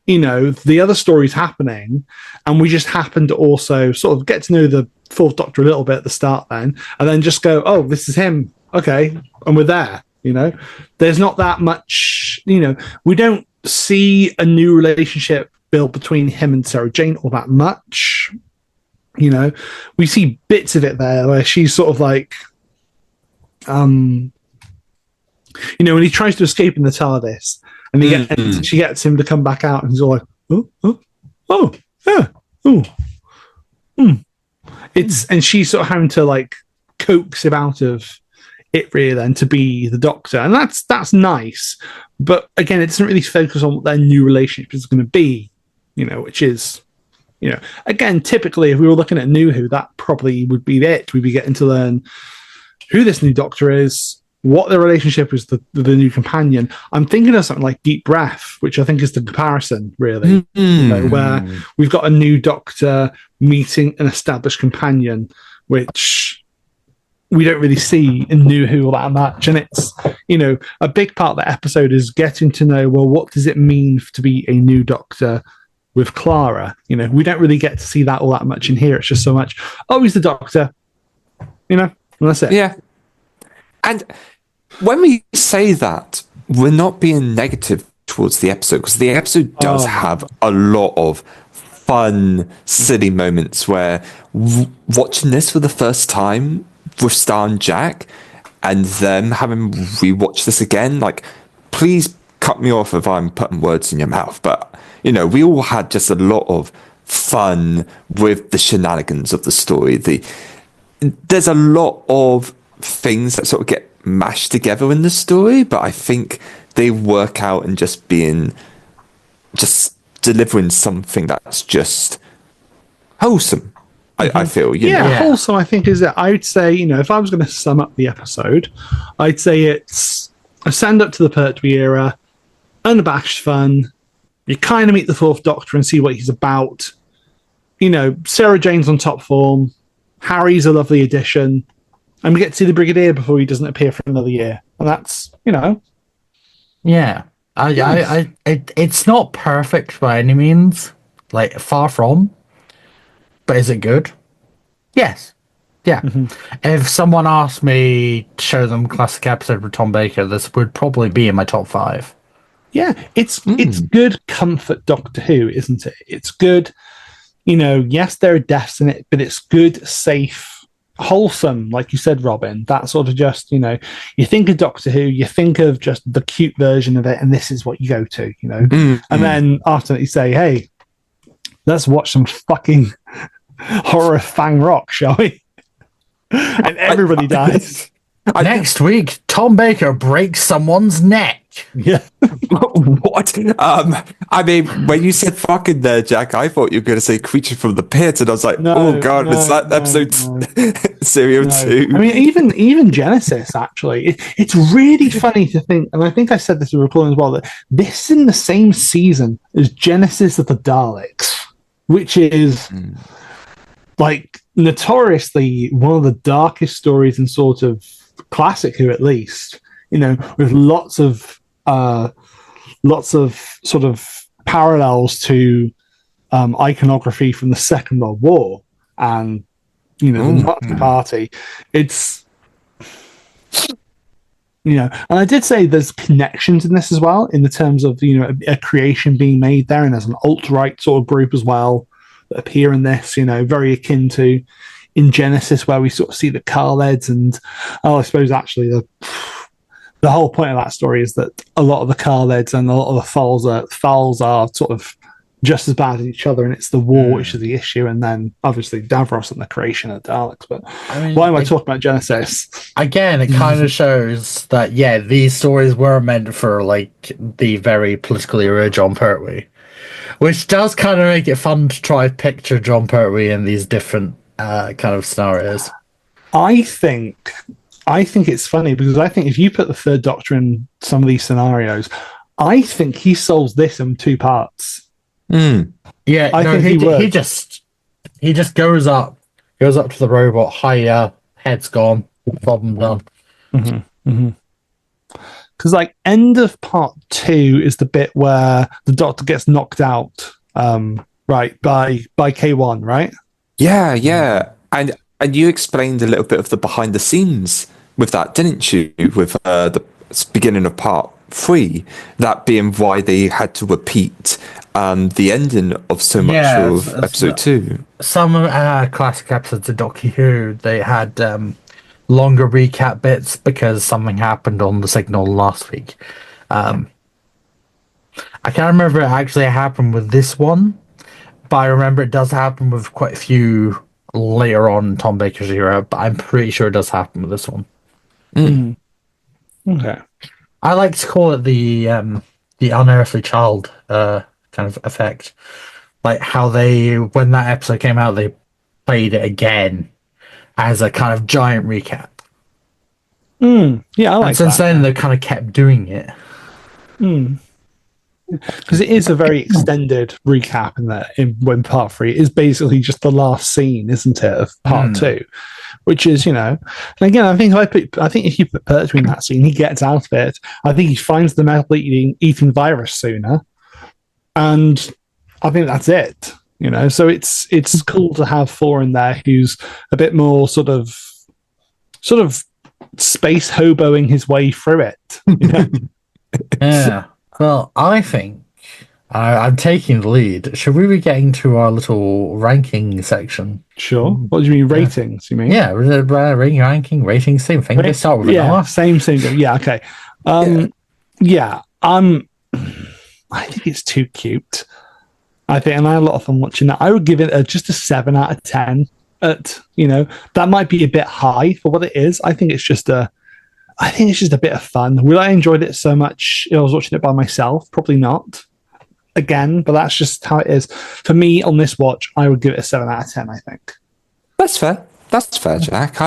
you know, the other story's happening, and we just happen to also sort of get to know the Fourth Doctor a little bit at the start then, and then just go, oh, this is him. Okay. And we're there, you know. There's not that much, you know, we don't see a new relationship built between him and Sarah Jane all that much. You know, we see bits of it there where she's sort of like, you know, when he tries to escape in the TARDIS, and she gets him to come back out, and he's all like, and she's sort of having to like coax him out of it really then to be the Doctor, and that's nice, but again, it doesn't really focus on what their new relationship is going to be, you know, which is, you know, again, typically if we were looking at New Who, that probably would be it. We'd be getting to learn who this new Doctor is, what the relationship is with the new companion. I'm thinking of something like Deep Breath, which I think is the comparison, really, you know, where we've got a new Doctor meeting an established companion, which we don't really see in New Who all that much. And it's, you know, a big part of the episode is getting to know, well, what does it mean to be a new Doctor with Clara? You know, we don't really get to see that all that much in here. It's just so much, oh, he's the Doctor, you know, and that's it. Yeah. And when we say that, we're not being negative towards the episode, because the episode does have a lot of fun, silly moments where watching this for the first time with Star and Jack, and them having rewatched this again, like, please cut me off if I'm putting words in your mouth, but, you know, we all had just a lot of fun with the shenanigans of the story. There's a lot of things that sort of get mashed together in the story, but I think they work out in just delivering something that's just wholesome. I feel, you know. Wholesome, I think, is it. I'd say, you know, if I was going to sum up the episode, I'd say it's a stand up to the Pertwee era, unabashed fun. You kind of meet the Fourth Doctor and see what he's about. You know, Sarah Jane's on top form. Harry's a lovely addition. And we get to see the Brigadier before he doesn't appear for another year. And that's, you know. Yeah. It's not perfect by any means. Like, far from. But is it good? Yes. Yeah. If someone asked me to show them classic episode with Tom Baker, this would probably be in my top 5. Yeah, it's good comfort Doctor Who, isn't it? It's good, you know, yes, there are deaths in it, but it's good, safe, wholesome, like you said, Robin. That sort of just, you know, you think of Doctor Who, you think of just the cute version of it, and this is what you go to, you know. And then after that you say, hey, let's watch some fucking horror Fang Rock, shall we? And everybody dies. Next week, Tom Baker breaks someone's neck. Yeah. What? I mean, when you said fucking there, Jack, I thought you were going to say creature from the pit, and I was like, oh god, is that episode serial 2? I mean, even Genesis actually, it's really funny to think, and I think I said this in recording as well, that this is in the same season as Genesis of the Daleks, which is like notoriously one of the darkest stories in sort of classic Who, at least, you know, with lots of sort of parallels to iconography from the Second World War and, you know, the Nazi Party. It's, you know, and I did say there's connections in this as well, in the terms of, you know, a creation being made there, and there's an alt-right sort of group as well that appear in this, you know, very akin to in Genesis, where we sort of see the Khaleds, and I suppose actually the whole point of that story is that a lot of the Khaleds and a lot of the Foales are sort of just as bad as each other, and it's the war which is the issue, and then obviously Davros and the creation of Daleks. But I mean, why am I talking about Genesis? Again, it kind of shows that, yeah, these stories were meant for, like, the very political era of John Pertwee, which does kind of make it fun to try to picture John Pertwee in these different kind of scenarios. I think it's funny because I think if you put the Third Doctor in some of these scenarios, I think he solves this in 2 parts. Yeah, I think he just goes up to the robot. Hiya, head's gone, problem done. Because like end of part 2 is the bit where the Doctor gets knocked out, right, by K1, right? Yeah. And you explained a little bit of the behind the scenes with that, didn't you? With the beginning of part 3, that being why they had to repeat the ending of so much of episode 2. Some classic episodes of Doctor Who, they had longer recap bits because something happened on the signal last week. I can't remember if it actually happened with this one, but I remember it does happen with quite a few later on in Tom Baker's era, but I'm pretty sure it does happen with this one. Okay. I like to call it the unearthly child kind of effect. Like how when that episode came out, they played it again as a kind of giant recap. Yeah, I like and since then, they've kind of kept doing it. Because it is a very extended recap when part 3 is basically just the last scene, isn't it, of part 2, which is, you know, and again, I think if you put Pertwee in that scene, he gets out of it. I think he finds the metal eating virus sooner, and I think that's it. You know, so it's cool to have Thor in there who's a bit more sort of space hoboing his way through it. You know? Yeah. Well, I think I'm taking the lead. Should we be getting to our little ranking section? Sure. What do you mean, ratings? You mean? Yeah, ranking, same thing. They start with an R. Same. Yeah, okay. I think it's too cute. I think, and I had a lot of fun watching that. I would give it just a 7 out of 10. You know, that might be a bit high for what it is. I think it's just a bit of fun. Will I enjoyed it so much if I was watching it by myself? Probably not. Again, but that's just how it is. For me, on this watch, I would give it a 7 out of 10, I think. That's fair, Jack.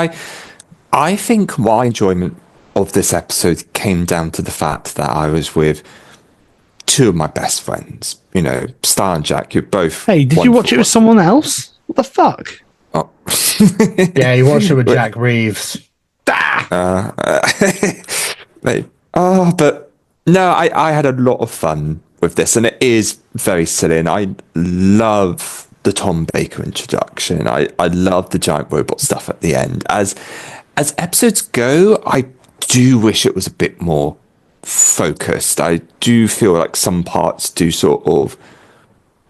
I think my enjoyment of this episode came down to the fact that I was with 2 of my best friends. You know, Star and Jack, you're both... Hey, did you watch it with someone else? What the fuck? Oh. Yeah, you watched it with Jack Reeves. But no, I had a lot of fun with this, and it is very silly, and I love the Tom Baker introduction. I love the giant robot stuff at the end. As episodes go, I do wish it was a bit more focused. I do feel like some parts do sort of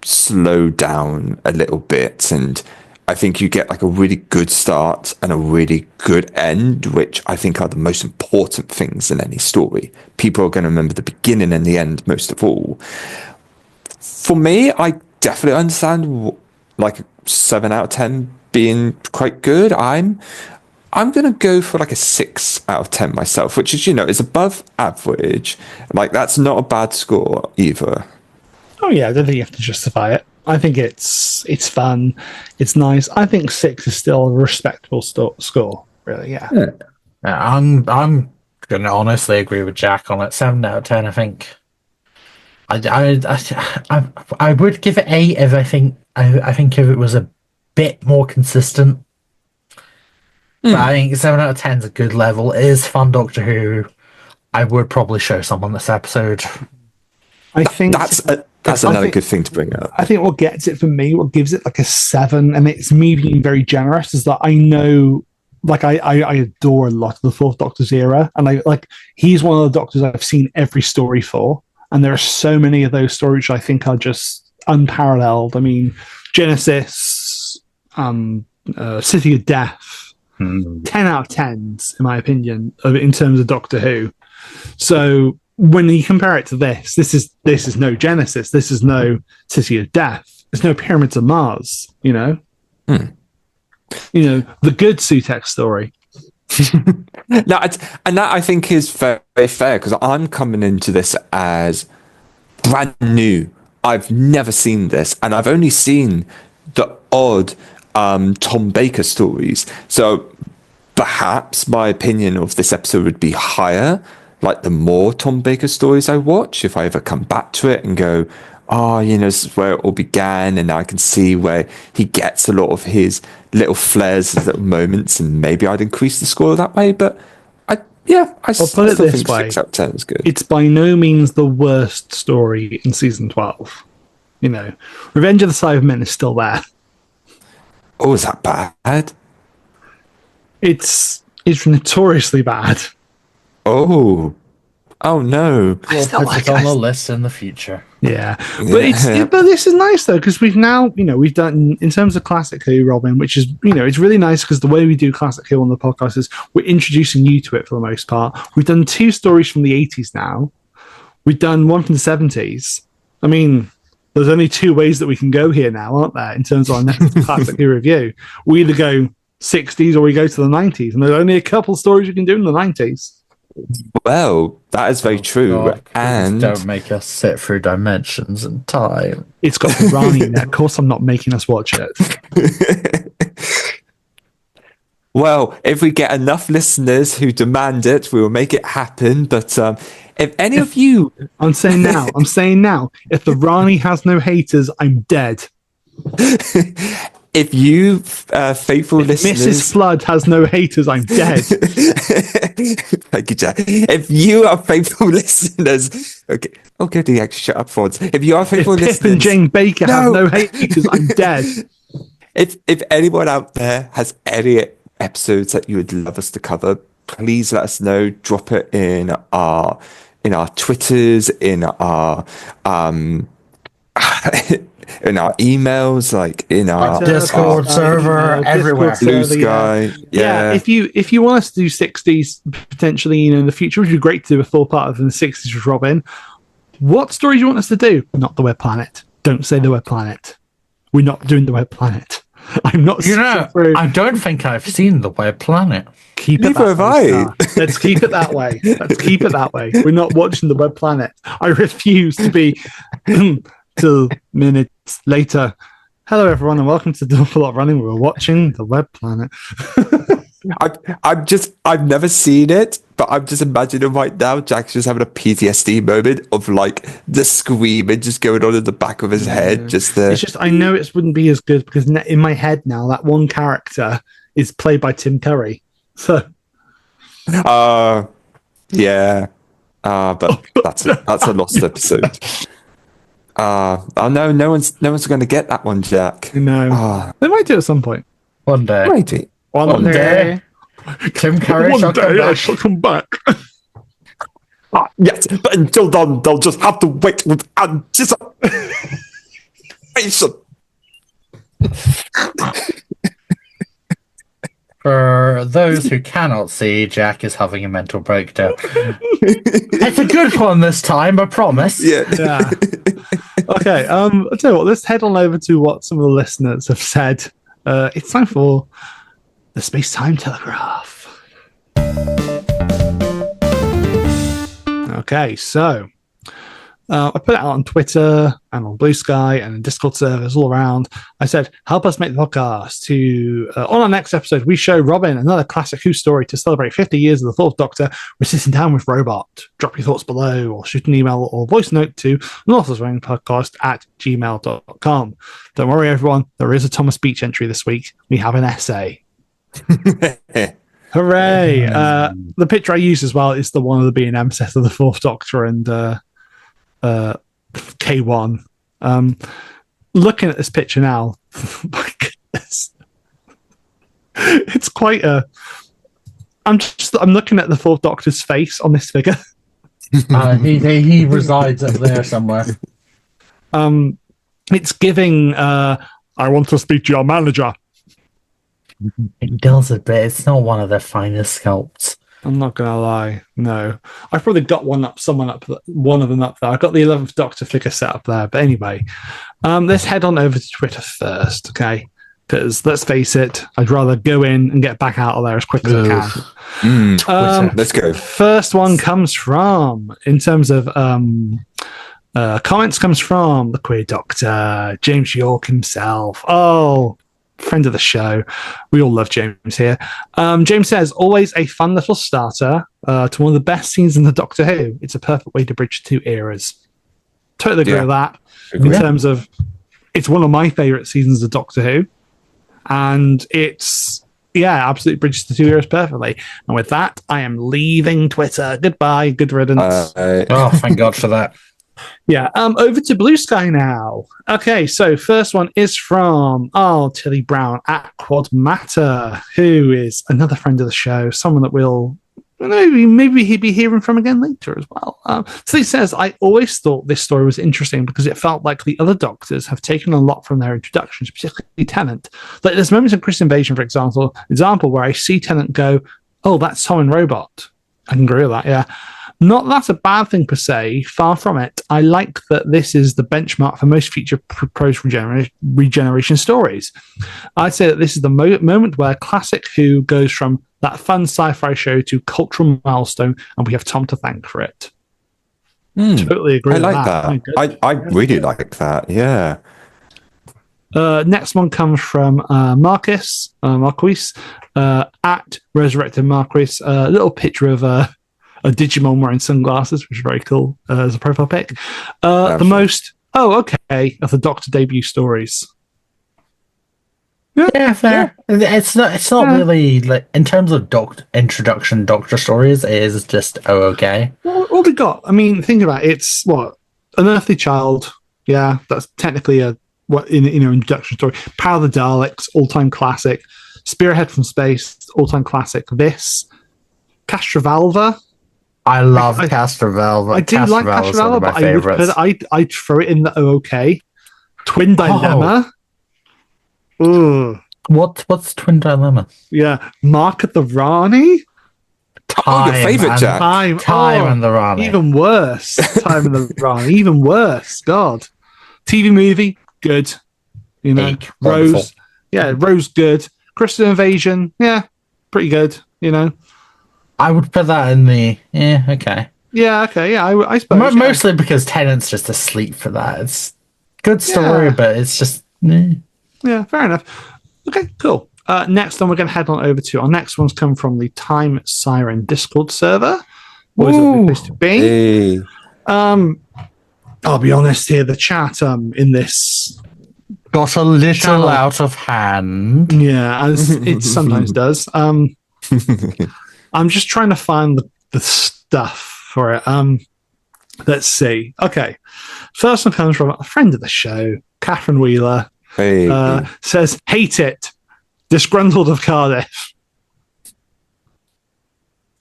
slow down a little bit, and I think you get like a really good start and a really good end, which I think are the most important things in any story. People are going to remember the beginning and the end most of all. For me, I definitely understand like 7 out of 10 being quite good. I'm I'm going to go for like a 6 out of 10 myself, which is, is above average. Like, that's not a bad score either. Oh yeah, I don't think you have to justify it. I think it's fun, it's nice. I think 6 is still a respectable score. Really, yeah. I'm going to honestly agree with Jack on it. 7 out of 10. I think. I would give it 8 if I think if it was a bit more consistent. But I think 7 out of 10 is a good level. It is fun Doctor Who. I would probably show someone this episode. I think that's another good thing to bring up. I think what gets it for me, what gives it like a 7, and it's me being very generous, is that I know, like, I adore a lot of the Fourth Doctor's era, and he's one of the Doctors I've seen every story for, and there are so many of those stories which I think are just unparalleled. I mean, Genesis, City of Death, 10 out of 10s in my opinion in terms of Doctor Who. So when you compare it to this is no Genesis, this is no City of Death, there's no Pyramids of Mars, the good Sutex story. And that I think is very, very fair, because I'm coming into this as brand new. I've never seen this, and I've only seen the odd Tom Baker stories. So perhaps my opinion of this episode would be higher, like the more Tom Baker stories I watch, if I ever come back to it and go, this is where it all began, and I can see where he gets a lot of his little flares, his little moments, and maybe I'd increase the score that way. But I put it this think way, 6 out of 10 is good. It's by no means the worst story in season 12. Revenge of the Cybermen is still there. Oh, is that bad? It's notoriously bad. Oh no! We'll put it on the list in the future. Yeah, but this is nice though, because we've now we've done, in terms of Classic Who, Robin, which is it's really nice, because the way we do Classic Who on the podcast is we're introducing you to it for the most part. We've done 2 stories from the 80s now. We've done one from the 70s. I mean, there's only 2 ways that we can go here now, aren't there? In terms of our next Classic Who review, we either go 60s or we go to the 90s, and there's only a couple stories we can do in the 90s. Well, that is very true. God, and don't make us sit through dimensions and time. It's got Rani in there. Of course, I'm not making us watch it. Well, if we get enough listeners who demand it, we will make it happen. But if any of you... I'm saying now, if the Rani has no haters, I'm dead. If you faithful listeners... Mrs. Flood has no haters, I'm dead. Thank you, Jack. If you are faithful listeners... Okay, the actually shut up, Fords. If you are faithful listeners... Pip and Jane Baker have no haters, I'm dead. If anyone out there has any episodes that you would love us to cover, please let us know. Drop it in our Twitters, in our in our emails, like in our Discord server, everywhere. Blue Sky. Yeah. If you want us to do 60s potentially, in the future, which would be great to do a full part of the 60s with Robin. What story do you want us to do? Not the Web Planet. Don't say the Web Planet. We're not doing the Web Planet. I'm not. I don't think I've seen the Web Planet. Keep it that way. Let's keep it that way. We're not watching the Web Planet. I refuse to be 2 minutes later. Hello, everyone, and welcome to Double Lot Running. We're watching the Web Planet. I've never seen it, but I'm just imagining right now Jack's just having a PTSD moment of like the screaming just going on in the back of his head. It's just, I know it wouldn't be as good, because in my head now that one character is played by Tim Curry. So yeah. But that's a lost episode. No one's going to get that one, Jack. No. They might do it at some point. One day. Maybe. One day. Tim Curry I shall come back. Yes, but until then, they'll just have to wait with anticipation. For those who cannot see, Jack is having a mental breakdown. It's a good one this time, I promise. Yeah. Okay, I'll tell you what, let's head on over to what some of the listeners have said. It's time for the Space-Time Telegraph. Okay, so I put it out on Twitter and on Blue Sky and in Discord servers all around. I said, help us make the podcast. On our next episode, we show Robin another classic Who story to celebrate 50 years of the Fourth Doctor. We're sitting down with Robot. Drop your thoughts below or shoot an email or voice note to podcast@gmail.com. Don't worry, everyone. There is a Thomas Beach entry this week. We have an essay. Hooray! The picture I use as well is the one of the B&M set of the Fourth Doctor and K1. Looking at this picture now, my goodness, it's quite a. I'm looking at the Fourth Doctor's face on this figure. He resides up there somewhere. It's giving. I want to speak to your manager. It does a bit. It's not one of their finest sculpts. I'm not gonna lie. No, I've probably got one of them up there. I've got the 11th Doctor figure set up there. But anyway, let's head on over to Twitter first, okay? Because let's face it, I'd rather go in and get back out of there as quick as I can. Let's go. First one comes from, in terms of comments, comes from the Queer Doctor, James York himself. Oh, friend of the show. We all love James here. James says, always a fun little starter to one of the best scenes in the Doctor Who. It's a perfect way to bridge two eras. Totally agree with that. In terms of, it's one of my favourite seasons of Doctor Who. And it's, absolutely bridges the two eras perfectly. And with that, I am leaving Twitter. Goodbye. Good riddance. Oh, thank God for that. Yeah, over to Blue Sky now. Okay, so first one is from Tilly Brown at Quad Matter, who is another friend of the show, someone that we'll maybe he'd be hearing from again later as well. So he says, I always thought this story was interesting because it felt like the other Doctors have taken a lot from their introductions, particularly Tennant. Like there's moments in Chris Invasion, for example, where I see Tennant go, oh, that's Tom and Robot. I can agree with that, yeah. Not that's a bad thing per se, far from it. I like that this is the benchmark for most future prose regeneration stories. I'd say that this is the moment where classic Who goes from that fun sci-fi show to cultural milestone, and we have Tom to thank for it. Totally agree with that. I like that. I really like that, yeah. Next one comes from Marquis, at Resurrected Marquis. A little picture of a Digimon wearing sunglasses, which is very cool as a profile pic. The most, of the Doctor debut stories. Yeah, fair. Yeah. It's not really, like, in terms of introduction Doctor stories, it is just okay. Well, all we got, I mean, think about it, it's what? An Earthly Child. Yeah, that's technically introduction story. Power of the Daleks, all-time classic. Spearhead from Space, all-time classic. This. Castrovalva. I love Castrovalva. I do like Castrovalva, but I'd throw it in the OK. Twin Dilemma. Ooh. What's Twin Dilemma? Yeah. Mark of the Rani. Your favourite, Jack. Time and the Rani. Even worse. Time and the Rani. Even worse. God. TV movie, good. Rose. Wonderful. Yeah, Rose, good. Crystal Invasion, yeah, pretty good. I would put that in the okay. Yeah, okay, yeah, I suppose. Mostly because Tennant's just asleep for that. It's good story, but it's just. Yeah, fair enough. Okay, cool. Next one we're going to head on over to. Our next one's come from the Time Siren Discord server. Always a good place to be. Hey. I'll be honest here. The chat in this got a little out of hand. Yeah, as it sometimes does. I'm just trying to find the stuff for it. Let's see. Okay. First one comes from a friend of the show, Catherine Wheeler. Hey. Says, hate it. Disgruntled of Cardiff.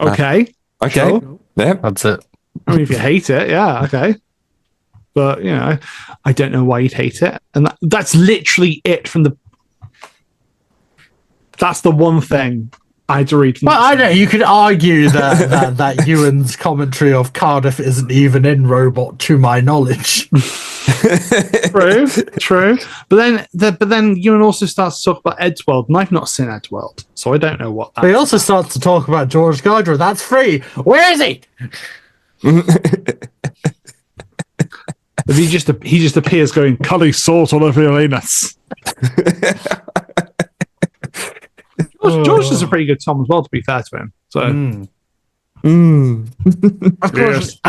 Okay. Okay. Sure. Yeah. That's it. I mean, if you hate it, yeah, okay. But, I don't know why you'd hate it. And that's literally it from the... That's the one thing I had to read. Well, I know you could argue that Ewan's commentary of Cardiff isn't even in Robot, to my knowledge. True. But then Ewan also starts to talk about Edgeworld, and I've not seen Edgeworld, so I don't know what that. He also starts to talk about George Gardner. That's free. Where is he? He just appears going, "Cully salt all over your anus." George is a pretty good Tom as well, to be fair to him. So, Of course.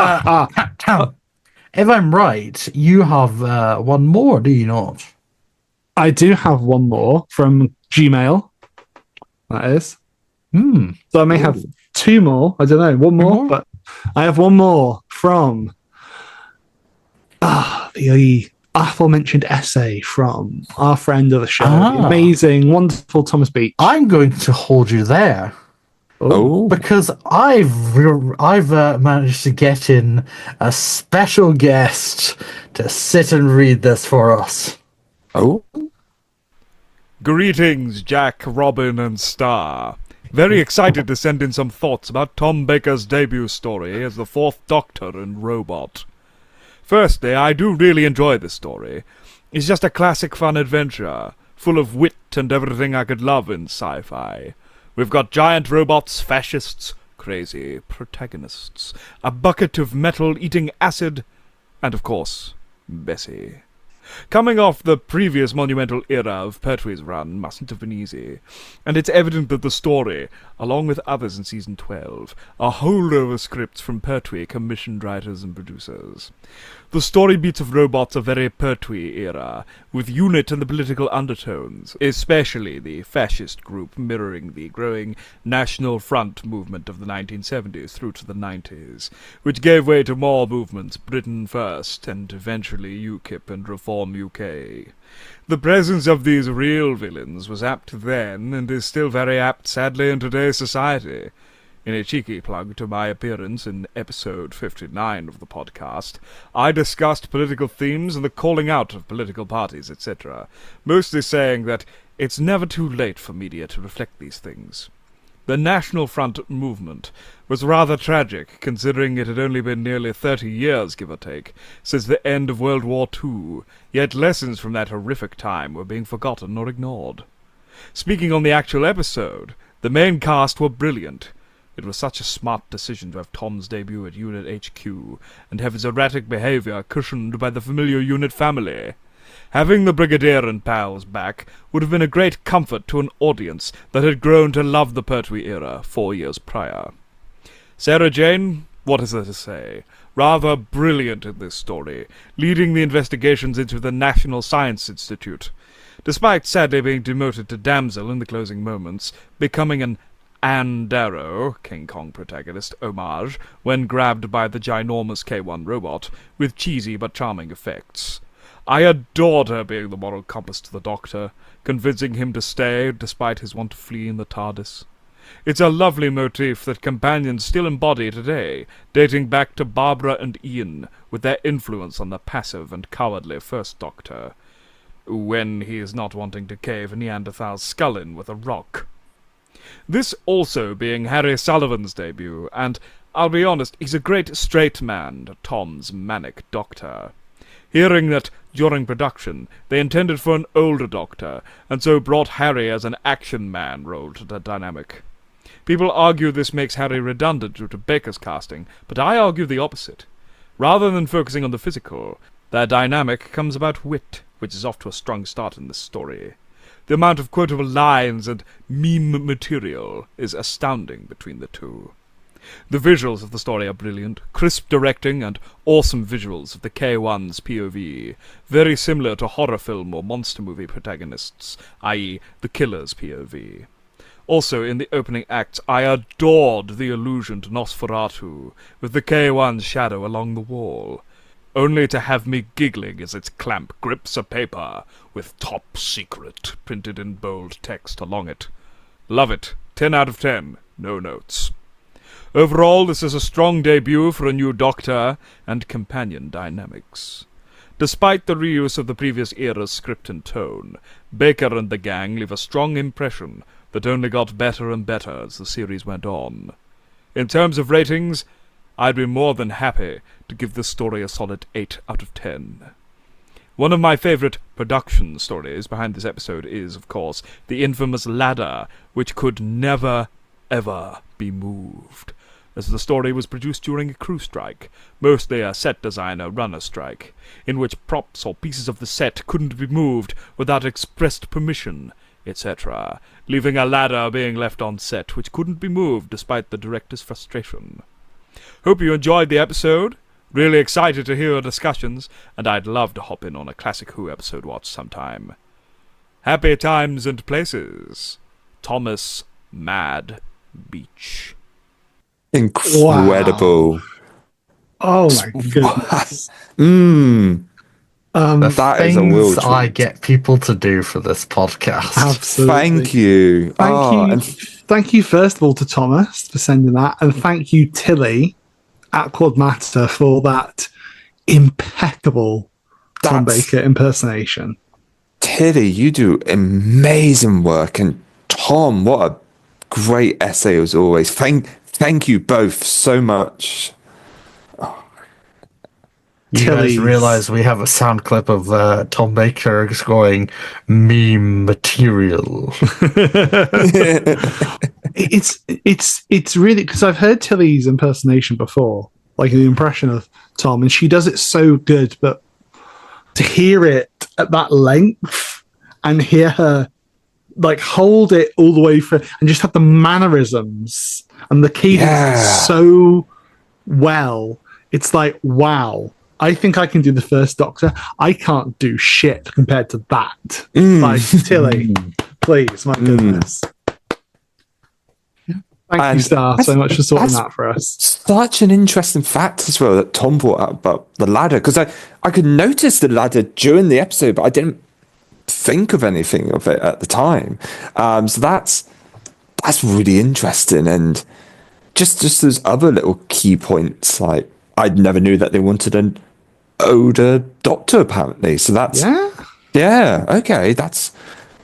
If I'm right, you have one more, do you not? I do have one more from Gmail. That is. So I may have two more. I don't know, one more, but I have one more from the aforementioned essay from our friend of the show, the amazing, wonderful Thomas Beach. I'm going to hold you there. Because I've managed to get in a special guest to sit and read this for us. Greetings, Jack, Robin, and Star. Very excited to send in some thoughts about Tom Baker's debut story as the Fourth Doctor in Robot. Firstly, I do really enjoy this story. It's just a classic fun adventure, full of wit and everything I could love in sci-fi. We've got giant robots, fascists, crazy protagonists, a bucket of metal-eating acid, and of course, Bessie. Coming off the previous monumental era of Pertwee's run mustn't have been easy, and it's evident that the story, along with others in Season 12, are holdover scripts from Pertwee commissioned writers and producers. The story beats of Robots are very Pertwee era, with unit and the political undertones, especially the fascist group mirroring the growing National Front movement of the 1970s through to the 90s, which gave way to more movements, Britain First, and eventually UKIP and Reform UK. The presence of these real villains was apt then, and is still very apt, sadly, in today's society. In a cheeky plug to my appearance in episode 59 of the podcast, I discussed political themes and the calling out of political parties, etc., mostly saying that it's never too late for media to reflect these things. The National Front movement was rather tragic, considering it had only been nearly 30 years, give or take, since the end of World War II, yet lessons from that horrific time were being forgotten or ignored. Speaking on the actual episode, the main cast were brilliant. It was such a smart decision to have Tom's debut at Unit HQ, and have his erratic behavior cushioned by the familiar Unit family. Having the Brigadier and pals back would have been a great comfort to an audience that had grown to love the Pertwee era 4 years prior. Sarah Jane, what is there to say? Rather brilliant in this story, leading the investigations into the National Science Institute. Despite sadly being demoted to damsel in the closing moments, becoming an Anne Darrow, King Kong protagonist, homage, when grabbed by the ginormous K-1 robot, with cheesy but charming effects. I adored her being the moral compass to the Doctor, convincing him to stay despite his want to flee in the TARDIS. It's a lovely motif that companions still embody today, dating back to Barbara and Ian, with their influence on the passive and cowardly First Doctor, when he is not wanting to cave a Neanderthal's skull in with a rock. This also being Harry Sullivan's debut, and, I'll be honest, he's a great straight man to Tom's manic Doctor. Hearing that, during production, they intended for an older Doctor, and so brought Harry as an action man role to the dynamic. People argue this makes Harry redundant due to Baker's casting, but I argue the opposite. Rather than focusing on the physical, their dynamic comes about wit, which is off to a strong start in this story. The amount of quotable lines and meme material is astounding between the two. The visuals of the story are brilliant, crisp directing and awesome visuals of the K-1's POV, very similar to horror film or monster movie protagonists, i.e. the killer's POV. Also, in the opening acts, I adored the allusion to Nosferatu, with the K-1's shadow along the wall, only to have me giggling as its clamp grips a paper with "Top Secret" printed in bold text along it. Love it. 10 out of 10. No notes. Overall, this is a strong debut for a new Doctor and companion dynamics. Despite the reuse of the previous era's script and tone, Baker and the gang leave a strong impression, that only got better and better as the series went on. In terms of ratings, I'd be more than happy to give this story a solid 8 out of 10. One of my favourite production stories behind this episode is, of course, the infamous ladder, which could never, ever be moved, as the story was produced during a crew strike, mostly a set designer runner strike, in which props or pieces of the set couldn't be moved without expressed permission, etc., leaving a ladder being left on set which couldn't be moved despite the director's frustration. Hope you enjoyed the episode. Really excited to hear your discussions, and I'd love to hop in on a Classic Who episode watch sometime. Happy times and places. Thomas Mad Beach. Incredible. Wow. Oh my goodness. That is a real Things I treat. get people to do for this podcast. Absolutely. Thank you. Thank you, first of all, to Thomas for sending that, and thank you, Tilly, at Quad Matter, for that impeccable Tom Baker impersonation. Tilly, you do amazing work, and Tom, what a great essay as always. Thank you both so much. You guys realize we have a sound clip of Tom Baker going meme material. It's really, because I've heard Tilly's impersonation before, like the impression of Tom, and she does it so good, but to hear it at that length and hear her like hold it all the way through and just have the mannerisms and the cadence so well, it's like, wow. I think I can do the first Doctor. I can't do shit compared to that. Like, Tilly, please, my goodness. Thank you, Star, so much for sorting that for us. Such an interesting fact as well that Tom brought up about the ladder, because I could notice the ladder during the episode, but I didn't think of anything of it at the time. So that's really interesting, and just those other little key points. Like, I never knew that they wanted an older Doctor, apparently. So that's okay. That's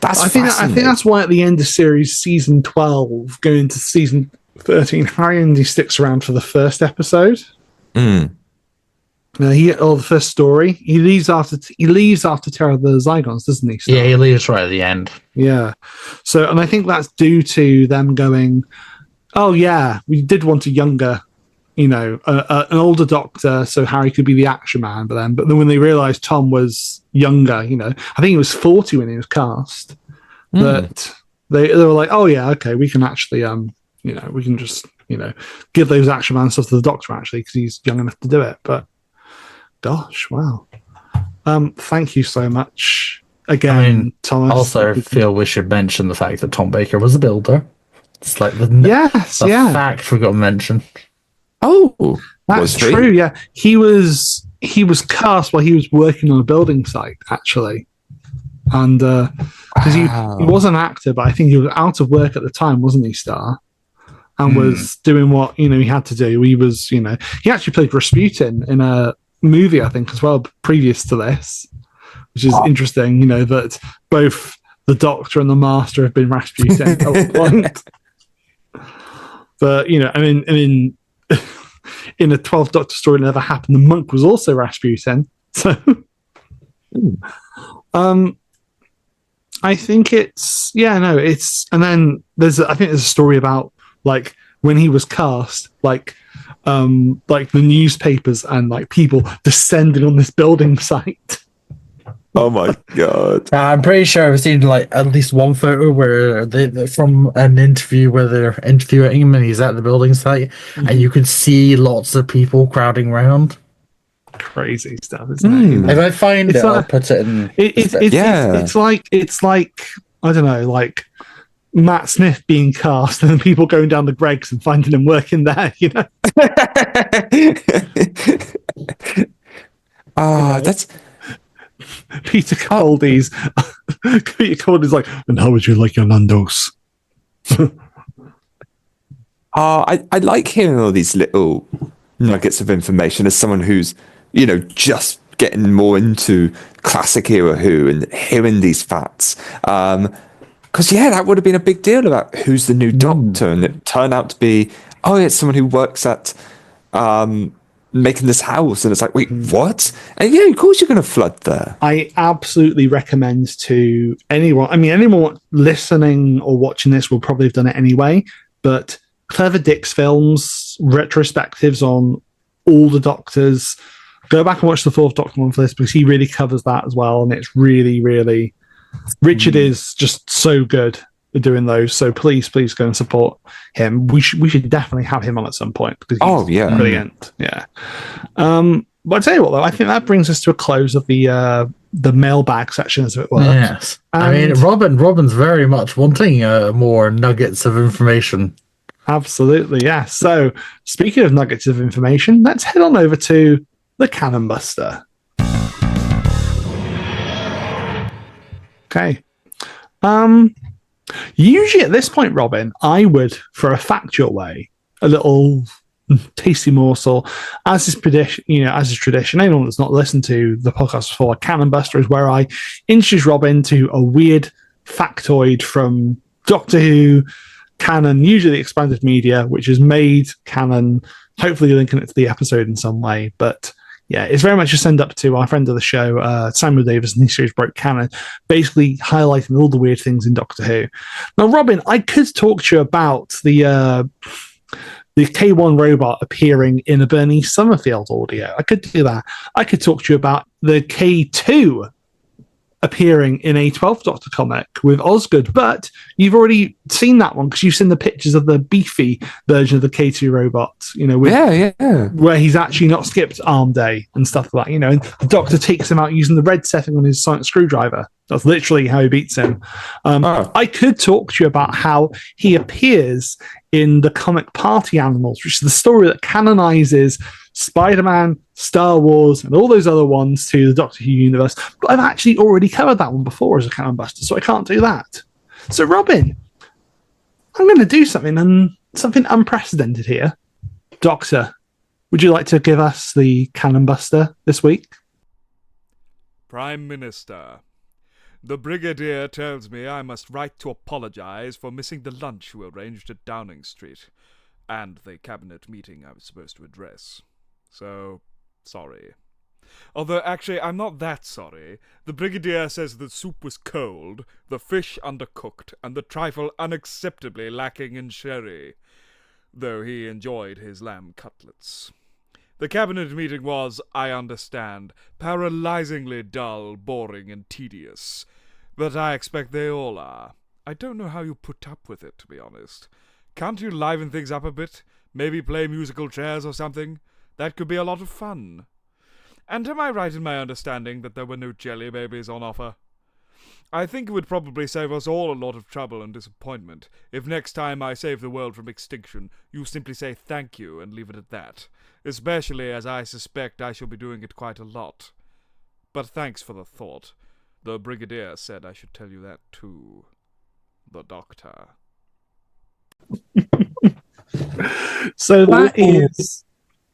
I think that's why at the end of season 12, going into season 13, Harry only sticks around for the first episode. The first story. He leaves after Terror of the Zygons, doesn't he? Yeah, he leaves right at the end. Yeah. So, and I think that's due to them going, oh yeah, we did want a younger, an older Doctor, so Harry could be the action man. But then when they realised Tom was younger, I think he was 40 when he was cast. But they were like, oh yeah, okay, we can actually, we can just, give those action man stuff to the Doctor actually because he's young enough to do it. But gosh, wow. Thank you so much again, Thomas. Also, feel we should mention the fact that Tom Baker was a builder. It's like the fact we got to mention. Oh, that's true. Yeah, he was cast while he was working on a building site, actually, and because he was an actor, but I think he was out of work at the time, wasn't he, Star? And was doing what he had to do. He was, he actually played Rasputin in a movie, I think, as well, previous to this, which is interesting. That both the Doctor and the Master have been Rasputin at one point. But in a 12th Doctor story that never happened, the monk was also Rasputin. So, I think it's, and then there's a story about like when he was cast, like the newspapers and like people descending on this building site. Oh my god! I'm pretty sure I've seen like at least one photo where they from an interview where they're interviewing him and he's at the building site, and you could see lots of people crowding around. Crazy stuff, isn't it? If I find it, I'll put it in. It's like I don't know, like Matt Smith being cast and then people going down the Greggs and finding him working there. That's. Peter Capaldi's like, and how would you like your Nando's? I like hearing all these little nuggets of information as someone who's, just getting more into classic era Who and hearing these facts. Because that would have been a big deal about who's the new doctor, and it turned out to be, it's someone who works at making this house, and it's like, wait, what? And of course you're going to flood there. I absolutely recommend to anyone. I mean, anyone listening or watching this will probably have done it anyway. But Clever Dick's films, retrospectives on all the Doctors. Go back and watch the Fourth Doctor one for this, because he really covers that as well, and it's really, really. Richard is just so good at doing those. So please go and support him. We should definitely have him on at some point, because he's brilliant. Yeah. But I tell you what, though, I think that brings us to a close of the mailbag section, as it were. Yes. I mean, Robin's very much wanting more nuggets of information. Absolutely, yeah. So, speaking of nuggets of information, let's head on over to the Cannon Buster. Okay. Usually at this point, Robin, I would, for a factual way, a little tasty morsel, as is tradition. Anyone that's not listened to the podcast before, Cannon Buster is where I introduce Robin to a weird factoid from Doctor Who canon, usually expanded media, which has made canon, hopefully linking it to the episode in some way. But yeah, it's very much a send up to our friend of the show, Samuel Davis, and his series Broke Canon, basically highlighting all the weird things in Doctor Who. Now, Robin, I could talk to you about the K1 robot appearing in a Bernice Summerfield audio. I could do that. I could talk to you about the K2 appearing in a 12th Doctor comic with Osgood, but you've already seen that one because you've seen the pictures of the beefy version of the K2 robot, where he's actually not skipped arm day and stuff like that, and the Doctor takes him out using the red setting on his sonic screwdriver. That's literally how he beats him. I could talk to you about how he appears in the comic Party Animals, which is the story that canonizes Spider-Man, Star Wars, and all those other ones to the Doctor Who universe. But I've actually already covered that one before as a Cannon Buster, so I can't do that. So, Robin, I'm going to do something unprecedented here. Doctor, would you like to give us the Cannon Buster this week? Prime Minister, the Brigadier tells me I must write to apologize for missing the lunch we arranged at Downing Street, and the cabinet meeting I was supposed to address. So, sorry. Although, actually, I'm not that sorry. The Brigadier says the soup was cold, the fish undercooked, and the trifle unacceptably lacking in sherry, though he enjoyed his lamb cutlets. The cabinet meeting was, I understand, paralyzingly dull, boring, and tedious. But I expect they all are. I don't know how you put up with it, to be honest. Can't you liven things up a bit? Maybe play musical chairs or something? That could be a lot of fun. And am I right in my understanding that there were no jelly babies on offer? I think it would probably save us all a lot of trouble and disappointment if next time I save the world from extinction, you simply say thank you and leave it at that, especially as I suspect I shall be doing it quite a lot. But thanks for the thought. The Brigadier said I should tell you that too. The Doctor. So that is...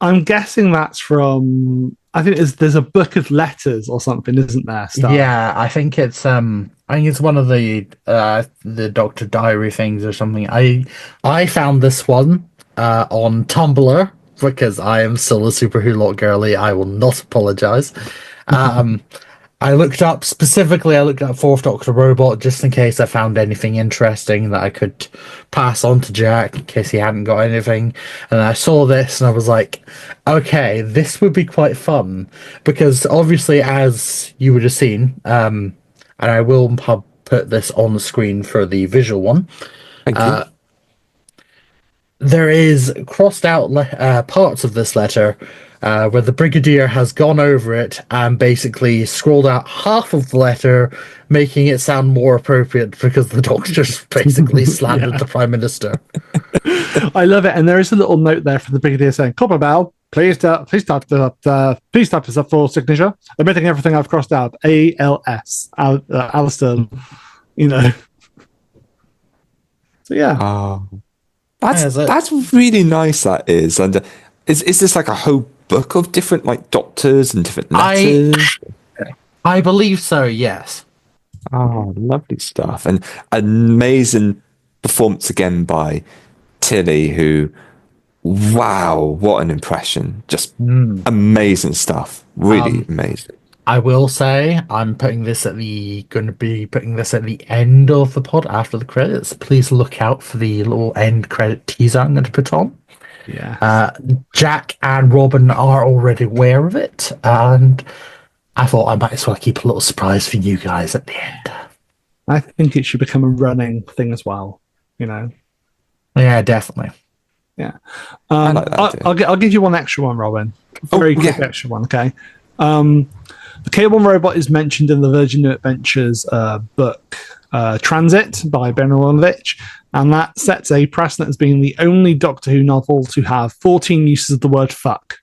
I'm guessing that's from. I think there's a book of letters or something, isn't there? Star? Yeah, I think it's one of the Doctor Diary things or something. I found this one on Tumblr because I am still a Super Who-Lot girly. I will not apologize. I looked up Fourth Doctor Robot just in case I found anything interesting that I could pass on to Jack in case he hadn't got anything. And I saw this and I was like, okay, this would be quite fun because obviously, as you would have seen, and I will put this on the screen for the visual one. Thank you. There is crossed out parts of this letter where the Brigadier has gone over it and basically scrolled out half of the letter, making it sound more appropriate because the Doctor's basically slandered the Prime Minister. I love it. And there is a little note there for the Brigadier saying, Copper Bell, please type this up for signature, admitting everything I've crossed out. ALS. Alistair, So, yeah. That's really nice, that is. And is this like a whole book of different doctors and different letters? I believe so, yes. Oh, lovely stuff. And amazing performance again by Tilly, who, wow, what an impression. Just amazing stuff. Really amazing. I will say I'm going to be putting this at the end of the pod after the credits. Please look out for the little end credit teaser I'm going to put on. Yeah. Jack and Robin are already aware of it, and I thought I might as well keep a little surprise for you guys at the end. I think it should become a running thing as well. Yeah, definitely. Yeah. I like that idea. I'll give you one extra one, Robin. Very quick extra one, okay? The K1 robot is mentioned in the Virgin New Adventures book Transit by Ben Aronovich, and that sets a precedent as being the only Doctor Who novel to have 14 uses of the word fuck.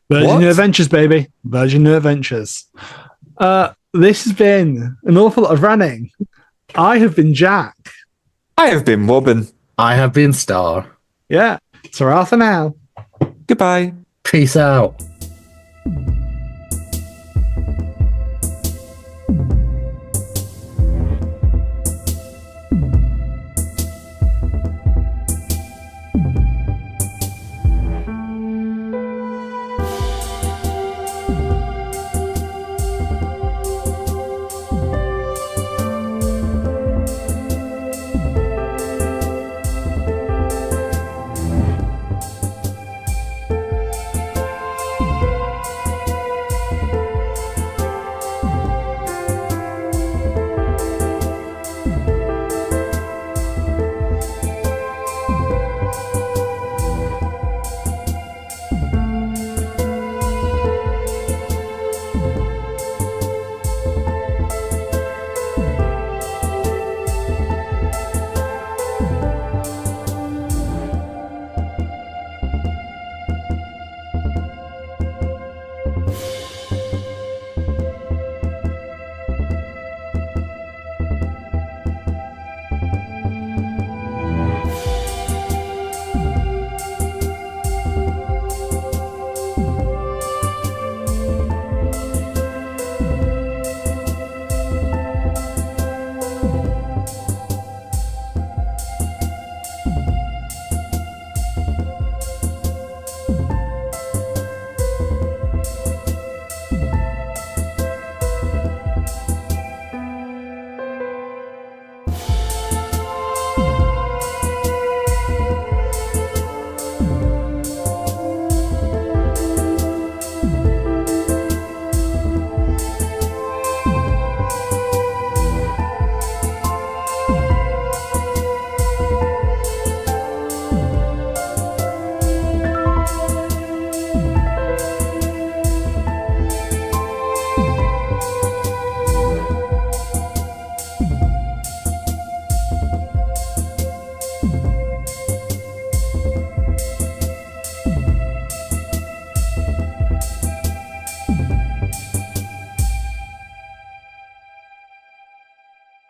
Virgin New Adventures, baby. Virgin New Adventures. This has been an awful lot of running. I have been Jack. I have been Robin. I have been Star. Yeah. Ta-ra for now. Goodbye. Peace out.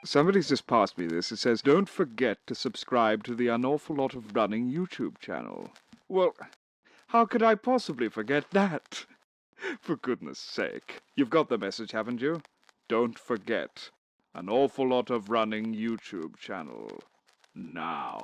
Somebody's just passed me this. It says, don't forget to subscribe to the An Awful Lot of Running YouTube channel. Well, how could I possibly forget that? For goodness sake. You've got the message, haven't you? Don't forget. An Awful Lot of Running YouTube channel. Now.